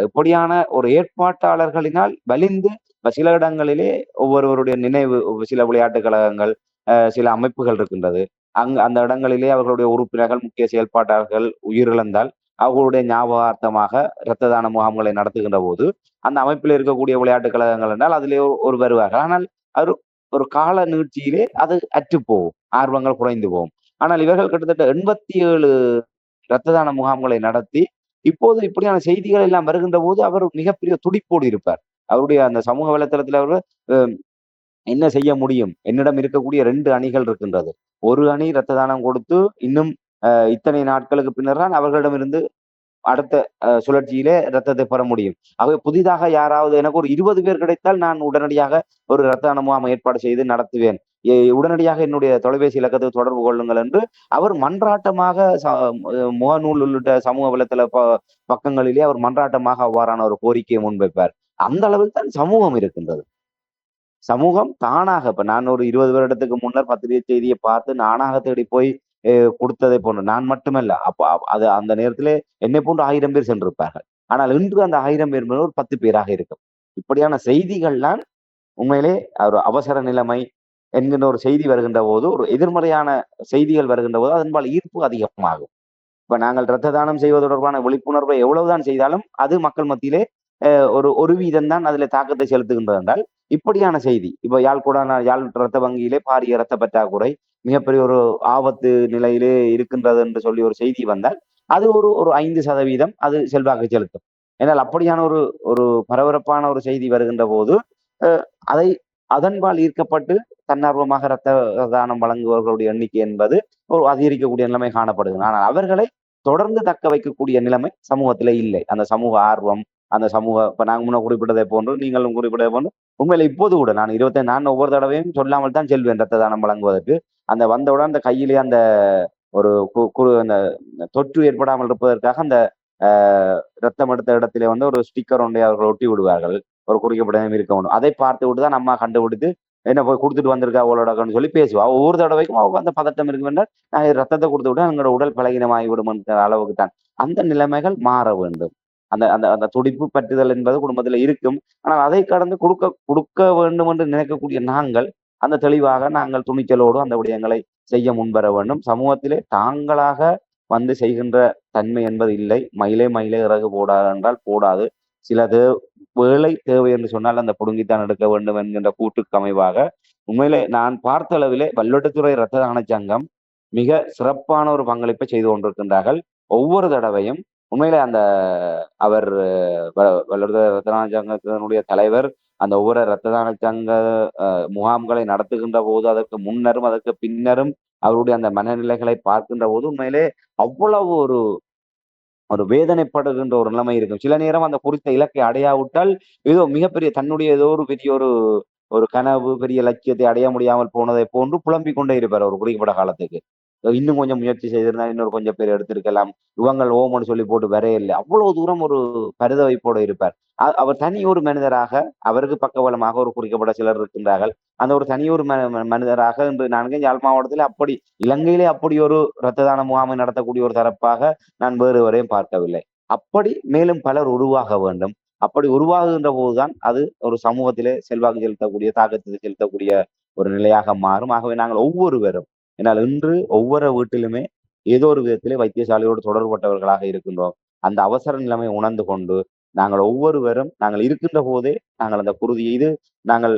இப்படியான ஒரு ஏற்பாட்டாளர்களினால் வலிந்து சில இடங்களிலே ஒவ்வொருவருடைய நினைவு சில விளையாட்டுக் கழகங்கள் சில அமைப்புகள் இருக்கின்றது. அந்த இடங்களிலே அவர்களுடைய உறுப்பினர்கள் முக்கிய செயல்பாட்டாளர்கள் உயிரிழந்தால் அவர்களுடைய ஞாபகார்த்தமாக இரத்த தான முகாம்களை நடத்துகின்ற போது அந்த அமைப்பில் இருக்கக்கூடிய விளையாட்டுக் கழகங்கள் என்றால் அதிலே ஒரு வருவார்கள். ஆனால் அது ஒரு கால நீட்சியிலே அது அற்றுப்போகும், ஆர்வங்கள் குறைந்து போகும். ஆனால் இவர்கள் கிட்டத்தட்ட 87 இரத்த தான முகாம்களை நடத்தி இப்போது இப்படியான செய்திகள் எல்லாம் வருகின்ற போது அவர் மிகப்பெரிய துடிப்போடு இருப்பார். அவருடைய அந்த சமூக வலைத்தளத்தில் அவர் என்ன செய்ய முடியும்? என்னிடம் இருக்கக்கூடிய 2 அணிகள் இருக்கின்றது. ஒரு அணி இரத்த தானம் கொடுத்து இன்னும் இத்தனை நாட்களுக்கு பின்னர் தான் அவர்களிடமிருந்து அடுத்த சுழற்சியிலே ரத்தத்தை பெற முடியும். ஆகவே புதிதாக யாராவது எனக்கு ஒரு 20 பேர் கிடைத்தால் நான் உடனடியாக ஒரு இரத்த தான முகாமை ஏற்பாடு செய்து நடத்துவேன். உடனடியாக என்னுடைய தொலைபேசி இலக்கத்தை தொடர்பு கொள்ளுங்கள் என்று அவர் மன்றாட்டமாக முகநூல் உள்ளிட்ட சமூக வலைத்தள பக்கங்களிலே அவர் மன்றாட்டமாக அவ்வாறான ஒரு கோரிக்கையை முன்வைப்பார். அந்த அளவில் தான் சமூகம் இருக்கின்றது. சமூகம் தானாக இப்ப நான் ஒரு 20 வருடத்துக்கு முன்னர் பத்திரிகை செய்தியை பார்த்து நானாக தேடி போய் கொடுத்ததை போன்று நான் மட்டுமல்ல. அது அந்த நேரத்திலே என்னை போன்று 1000 பேர் சென்றிருப்பார்கள். ஆனால் இன்று அந்த 1000 பேர் ஒரு 10 பேராக இருக்கும். இப்படியான செய்திகள்லாம் உண்மையிலே ஒரு அவசர நிலைமை என்கின்ற ஒரு செய்தி வருகின்ற போது, ஒரு எதிர்மறையான செய்திகள் வருகின்ற போது அதன்பால் ஈர்ப்பு அதிகமாகும். இப்ப நாங்கள் இரத்த தானம் செய்வது தொடர்பான விழிப்புணர்வை எவ்வளவுதான் செய்தாலும் அது மக்கள் மத்தியிலே ஒரு வீதம் தான் அதுல தாக்கத்தை செலுத்துகின்றது என்றால் இப்படியான செய்தி இப்ப யாழ் இரத்த வங்கியிலே பாரிய இரத்த பற்றாக்குறை மிகப்பெரிய ஒரு ஆபத்து நிலையிலே இருக்கின்றது என்று சொல்லி ஒரு செய்தி வந்தால் அது ஒரு 5% அது செல்வாக்கு செலுத்தும். ஏன்னால் அப்படியான ஒரு பரபரப்பான ஒரு செய்தி வருகின்ற போது அதை அதன்பால் ஈர்க்கப்பட்டு தன்னார்வமாக இரத்த தானம் வழங்குபவர்களுடைய எண்ணிக்கை என்பது ஒரு அதிகரிக்கக்கூடிய நிலைமை காணப்படுகிறது. ஆனால் அவர்களை தொடர்ந்து தக்க வைக்கக்கூடிய நிலைமை சமூகத்திலே இல்லை. அந்த சமூக ஆர்வம், அந்த சமூக இப்ப நாங்க முன்ன குறிப்பிட்டதை போன்று நீங்களும் குறிப்பிட்டதை போன்று உண்மையில இப்போது கூட நான் ஒவ்வொரு தடவையும் சொல்லாமல் தான் செல்வேன் இரத்த தானம் வழங்குவதற்கு. அந்த வந்தவுடன் அந்த கையிலே அந்த ஒரு அந்த தொற்று ஏற்படாமல் இருப்பதற்காக அந்த ரத்தம் எடுத்த இடத்திலே ஒரு ஸ்டிக்கர் ஒன்றை அவர்கள் ஒட்டி விடுவார்கள். ஒரு குறிக்கப்பட்ட இருக்க வேண்டும். அதை பார்த்து விட்டு தான் அம்மா கண்டுபிடித்து என்ன போய் கொடுத்துட்டு வந்திருக்கா அவளோடன்னு சொல்லி பேசுவா. ஒவ்வொரு தடவைக்கும் அவங்க அந்த பதட்டம் இருக்கும் என்றால் நான் ரத்தத்தை கொடுத்து விட்டா எங்களோட உடல் பலகீனமாகிவிடும் என்ற அளவுக்கு தான் அந்த நிலைமைகள் மாற வேண்டும். அந்த அந்த அந்த துடிப்பு பற்றுதல் என்பது குடும்பத்துல இருக்கும். ஆனால் அதை கடந்து கொடுக்க வேண்டும் என்று நினைக்கக்கூடிய நாங்கள் அந்த தெளிவாக நாங்கள் துணிச்சலோடு அந்த விடயங்களை செய்ய முன்வர வேண்டும். சமூகத்திலே தாங்களாக வந்து செய்கின்ற தன்மை என்பது இல்லை. மயிலே இறகு போடாது என்றால் போடாது. சிலது வேலை தேவை என்று சொன்னால் அந்த புடுங்கித்தான் எடுக்க வேண்டும் என்கின்ற கூட்டுக்கு அமைவாக உண்மையிலே நான் பார்த்த அளவிலே வல்வெட்டுத்துறை இரத்த தான சங்கம் மிக சிறப்பான ஒரு பங்களிப்பை செய்து கொண்டிருக்கின்றார்கள். ஒவ்வொரு தடவையும் உண்மையிலே அந்த அவர் வல்லுறுத்துறை இரத்த தான சங்கத்தினுடைய தலைவர் அந்த ஒவ்வொரு இரத்த தான சங்க முகாம்களை நடத்துகின்ற போது அதற்கு முன்னரும் அதற்கு பின்னரும் அவருடைய அந்த மனநிலைகளை பார்க்கின்ற போது உண்மையிலே அவ்வளவு ஒரு வேதனைப்படுகின்ற ஒரு நிலைமை இருக்கும். சில நேரம் அந்த குறித்த இலக்கை அடையாவிட்டால் ஏதோ மிகப்பெரிய தன்னுடைய ஏதோ ஒரு பெரிய ஒரு கனவு பெரிய லட்சியத்தை அடைய முடியாமல் போனதை போன்று புலம்பிக் கொண்டே இருப்பார் ஒரு குறிப்பிட்ட காலத்துக்கு. இன்னும் கொஞ்சம் முயற்சி செய்திருந்தா இன்னொரு கொஞ்சம் பேர் எடுத்திருக்கலாம். இவங்கள் ஓமன்னு சொல்லி போட்டு வரையில்லை. அவ்வளவு தூரம் ஒரு பரிதவிப்போடு இருப்பார். அவர் தனி ஒரு மனிதராக அவருக்கு பக்கபலமாக ஒரு குறிக்கப்பட்ட சிலர் இருக்கின்றார்கள். அந்த ஒரு தனி ஒரு மனிதராக இன்று நான்கு யாழ் மாவட்டத்தில் அப்படி இலங்கையிலே அப்படி ஒரு இரத்த தான முகாமை நடத்தக்கூடிய ஒரு தரப்பாக நான் வேறு வரையும் பார்க்கவில்லை. அப்படி மேலும் பலர் உருவாக வேண்டும். அப்படி உருவாகுகின்ற போதுதான் அது ஒரு சமூகத்திலே செல்வாக்கு செலுத்தக்கூடிய தாக்கத்தை செலுத்தக்கூடிய ஒரு நிலையாக மாறும். ஆகவே நாங்கள் ஒவ்வொருவரும் என்னால் இன்று ஒவ்வொரு வீட்டிலுமே ஏதோ ஒரு விதத்திலே வைத்தியசாலையோடு தொடர்பட்டவர்களாக இருக்கின்றோம். அந்த அவசர நிலைமை உணர்ந்து கொண்டு நாங்கள் ஒவ்வொருவரும் நாங்கள் இருக்கின்ற போதே நாங்கள் அந்த குருதியை இது நாங்கள்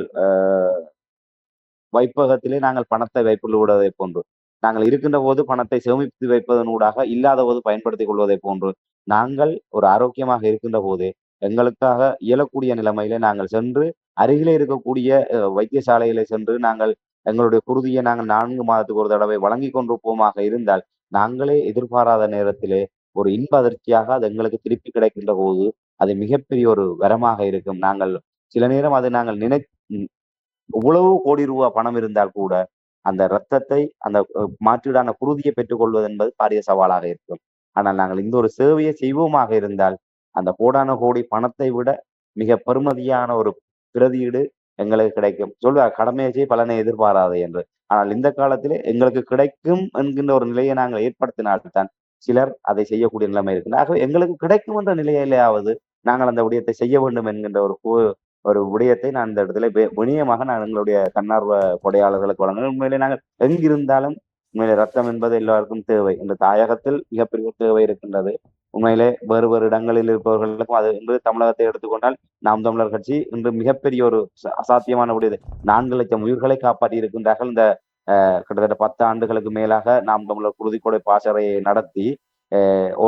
வைப்பகத்திலே நாங்கள் பணத்தை வைப்புள்ள விடுவதை போன்று நாங்கள் இருக்கின்ற போது பணத்தை சேமித்து வைப்பதனூடாக இல்லாத போது பயன்படுத்திக் கொள்வதை போன்று நாங்கள் ஒரு ஆரோக்கியமாக இருக்கின்ற போது எங்களுக்காக இயலக்கூடிய நிலைமையிலே நாங்கள் சென்று அருகிலே இருக்கக்கூடிய வைத்தியசாலையிலே சென்று நாங்கள் எங்களுடைய குருதியை நாங்கள் 4 மாதத்துக்கு ஒரு தடவை வழங்கி கொண்டிருப்போமாக இருந்தால் நாங்களே எதிர்பாராத நேரத்திலே ஒரு இன்ப அதிர்ச்சியாக அது எங்களுக்கு திருப்பி கிடைக்கின்ற போது அது மிகப்பெரிய ஒரு வரமாக இருக்கும். நாங்கள் சில நேரம் அது நாங்கள் இவ்வளவு கோடி ரூபாய் பணம் இருந்தால் கூட அந்த இரத்தத்தை அந்த மாற்றீடான குருதியை பெற்றுக்கொள்வது என்பது பாரிய சவாலாக இருக்கும். ஆனால் நாங்கள் இந்த ஒரு சேவையை செய்வோமாக இருந்தால் அந்த கோடான கோடி பணத்தை விட மிக பெறுமதியான ஒரு பிரதியீடு எங்களுக்கு கிடைக்கும். சொல்வார் கடமையை செய் பலனை எதிர்பாராது என்று. ஆனால் இந்த காலத்திலே எங்களுக்கு கிடைக்கும் என்கின்ற ஒரு நிலையை நாங்கள் ஏற்படுத்தினால்தான் சிலர் அதை செய்யக்கூடிய நிலைமை இருக்கு. ஆகவே எங்களுக்கு கிடைக்கும் என்ற நிலையிலேயாவது நாங்கள் அந்த விடயத்தை செய்ய வேண்டும் என்கின்ற ஒரு விடயத்தை நான் இந்த இடத்துல வினயமாக நான் எங்களுடைய தன்னார்வ கொடையாளர்களுக்கு வழங்குகிறேன். உண்மையிலே நாங்கள் எங்கிருந்தாலும் உண்மையிலே ரத்தம் என்பது எல்லாருக்கும் தேவை. இந்த தாயகத்தில் மிகப்பெரிய தேவை இருக்கின்றது. உண்மையிலே வேறு வேறு இடங்களில் இருப்பவர்களுக்கும் அது இன்று தமிழகத்தை எடுத்துக்கொண்டால் நாம் தமிழர் கட்சி இன்று மிகப்பெரிய ஒரு அசாத்தியமான விடயத்தை 4 லட்சம் உயிர்களை காப்பாற்றி இருக்கின்றார்கள். இந்த கிட்டத்தட்ட 10 ஆண்டுகளுக்கு மேலாக நாம் தமிழர் குருதிக்கொடை பாசறையை நடத்தி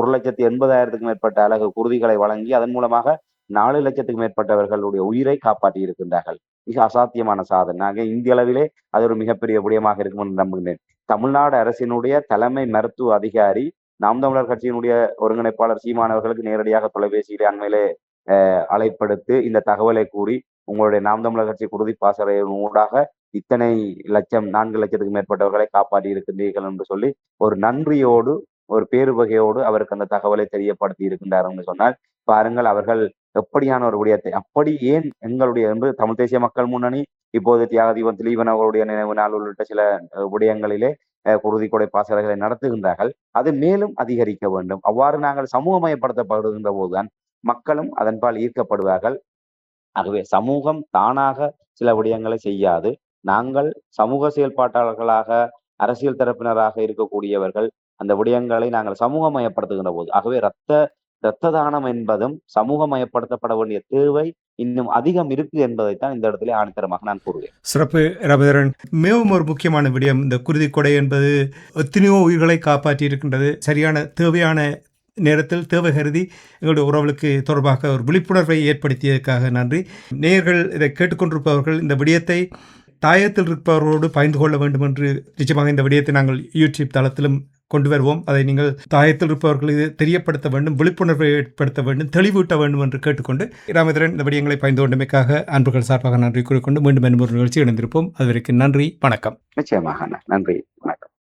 1,80,000க்கும் மேற்பட்ட அலகு குருதிகளை வழங்கி அதன் மூலமாக 4 லட்சத்துக்கு மேற்பட்டவர்களுடைய உயிரை காப்பாற்றி இருக்கின்றார்கள். மிக அசாத்தியமான சாதனை. நாங்கள் இந்திய அளவிலே அது ஒரு மிகப்பெரிய விடயமாக இருக்கும் என்று நம்புகிறேன். தமிழ்நாடு அரசினுடைய தலைமை மருத்துவ அதிகாரி நாம் தமிழர் கட்சியினுடைய ஒருங்கிணைப்பாளர் சீமான் அவர்களுக்கு நேரடியாக தொலைபேசியிலே அண்மையிலே அழைப்படுத்து இந்த தகவலை கூறி உங்களுடைய நாம் தமிழர் கட்சி குருதி பாசறையின் ஊடாக இத்தனை லட்சம் 4 லட்சத்துக்கு மேற்பட்டவர்களை காப்பாற்றி இருக்கின்றீர்கள் என்று சொல்லி ஒரு நன்றியோடு ஒரு பேருவகையோடு அவருக்கு அந்த தகவலை தெரியப்படுத்தி இருக்கின்றார் என்று சொன்னால் பாருங்கள் அவர்கள் எப்படியான ஒரு விடயத்தை அப்படி ஏன் எங்களுடைய என்று தமிழ் தேசிய மக்கள் முன்னணி இப்போது தியாகதீபம் திலீபன் அவர்களுடைய நினைவு நாள் உள்ளிட்ட சில விடயங்களிலே குருதி கொடை பாசறைகளை நடத்துகின்றார்கள். அது மேலும் அதிகரிக்க வேண்டும். அவ்வாறு நாங்கள் சமூகமயப்படுத்தப்படுகின்ற போதுதான் மக்களும் அதன்பால் ஈர்க்கப்படுவார்கள். ஆகவே சமூகம் தானாக சில விடயங்களை செய்யாது. நாங்கள் சமூக செயல்பாட்டாளர்களாக அரசியல் தரப்பினராக இருக்கக்கூடியவர்கள் அந்த விடயங்களை நாங்கள் சமூகமயப்படுத்துகின்ற போது ஆகவே இரத்த தானம் என்பதும் சமூகமயப்படுத்தப்பட வேண்டிய தேவை இன்னும் அதிகம் இருக்கு என்பதைத்தான் இந்த இடத்துல ஆணித்தரமாக நான் கூறுவேன். சிறப்பு ரவிதரன். மிகவும் ஒரு முக்கியமான விடயம் இந்த குருதி கொடை என்பது எத்தனையோ உயிர்களை காப்பாற்றி இருக்கின்றது. சரியான தேவையான நேரத்தில் தேவை கருதி எங்களுடைய உறவுகளுக்கு தொடர்பாக ஒரு விழிப்புணர்வை ஏற்படுத்தியதற்காக நன்றி. நேயர்கள் இதை கேட்டுக்கொண்டிருப்பவர்கள் இந்த விடயத்தை தாயத்தில் இருப்பவர்களோடு பகிர்ந்து கொள்ள வேண்டும் என்று நிச்சயமாக இந்த விடயத்தை நாங்கள் யூடியூப் தளத்திலும் கொண்டு வருவோம். அதை நீங்கள் தாயத்தில் இருப்பவர்களுக்கு தெரியப்படுத்த வேண்டும், விழிப்புணர்வை ஏற்படுத்த வேண்டும், தெளிவூட்ட வேண்டும் என்று கேட்டுக்கொண்டு ராமேந்திரன் இந்த விடயங்களை பகிர்ந்து கொண்டமைக்காக அன்புகள் சார்பாக நன்றி கூறிக்கொண்டு மீண்டும் ஒரு நிகழ்ச்சி இணைந்திருப்போம். அதுவரைக்கும் நன்றி, வணக்கம். நிச்சயமாக நன்றி, வணக்கம்.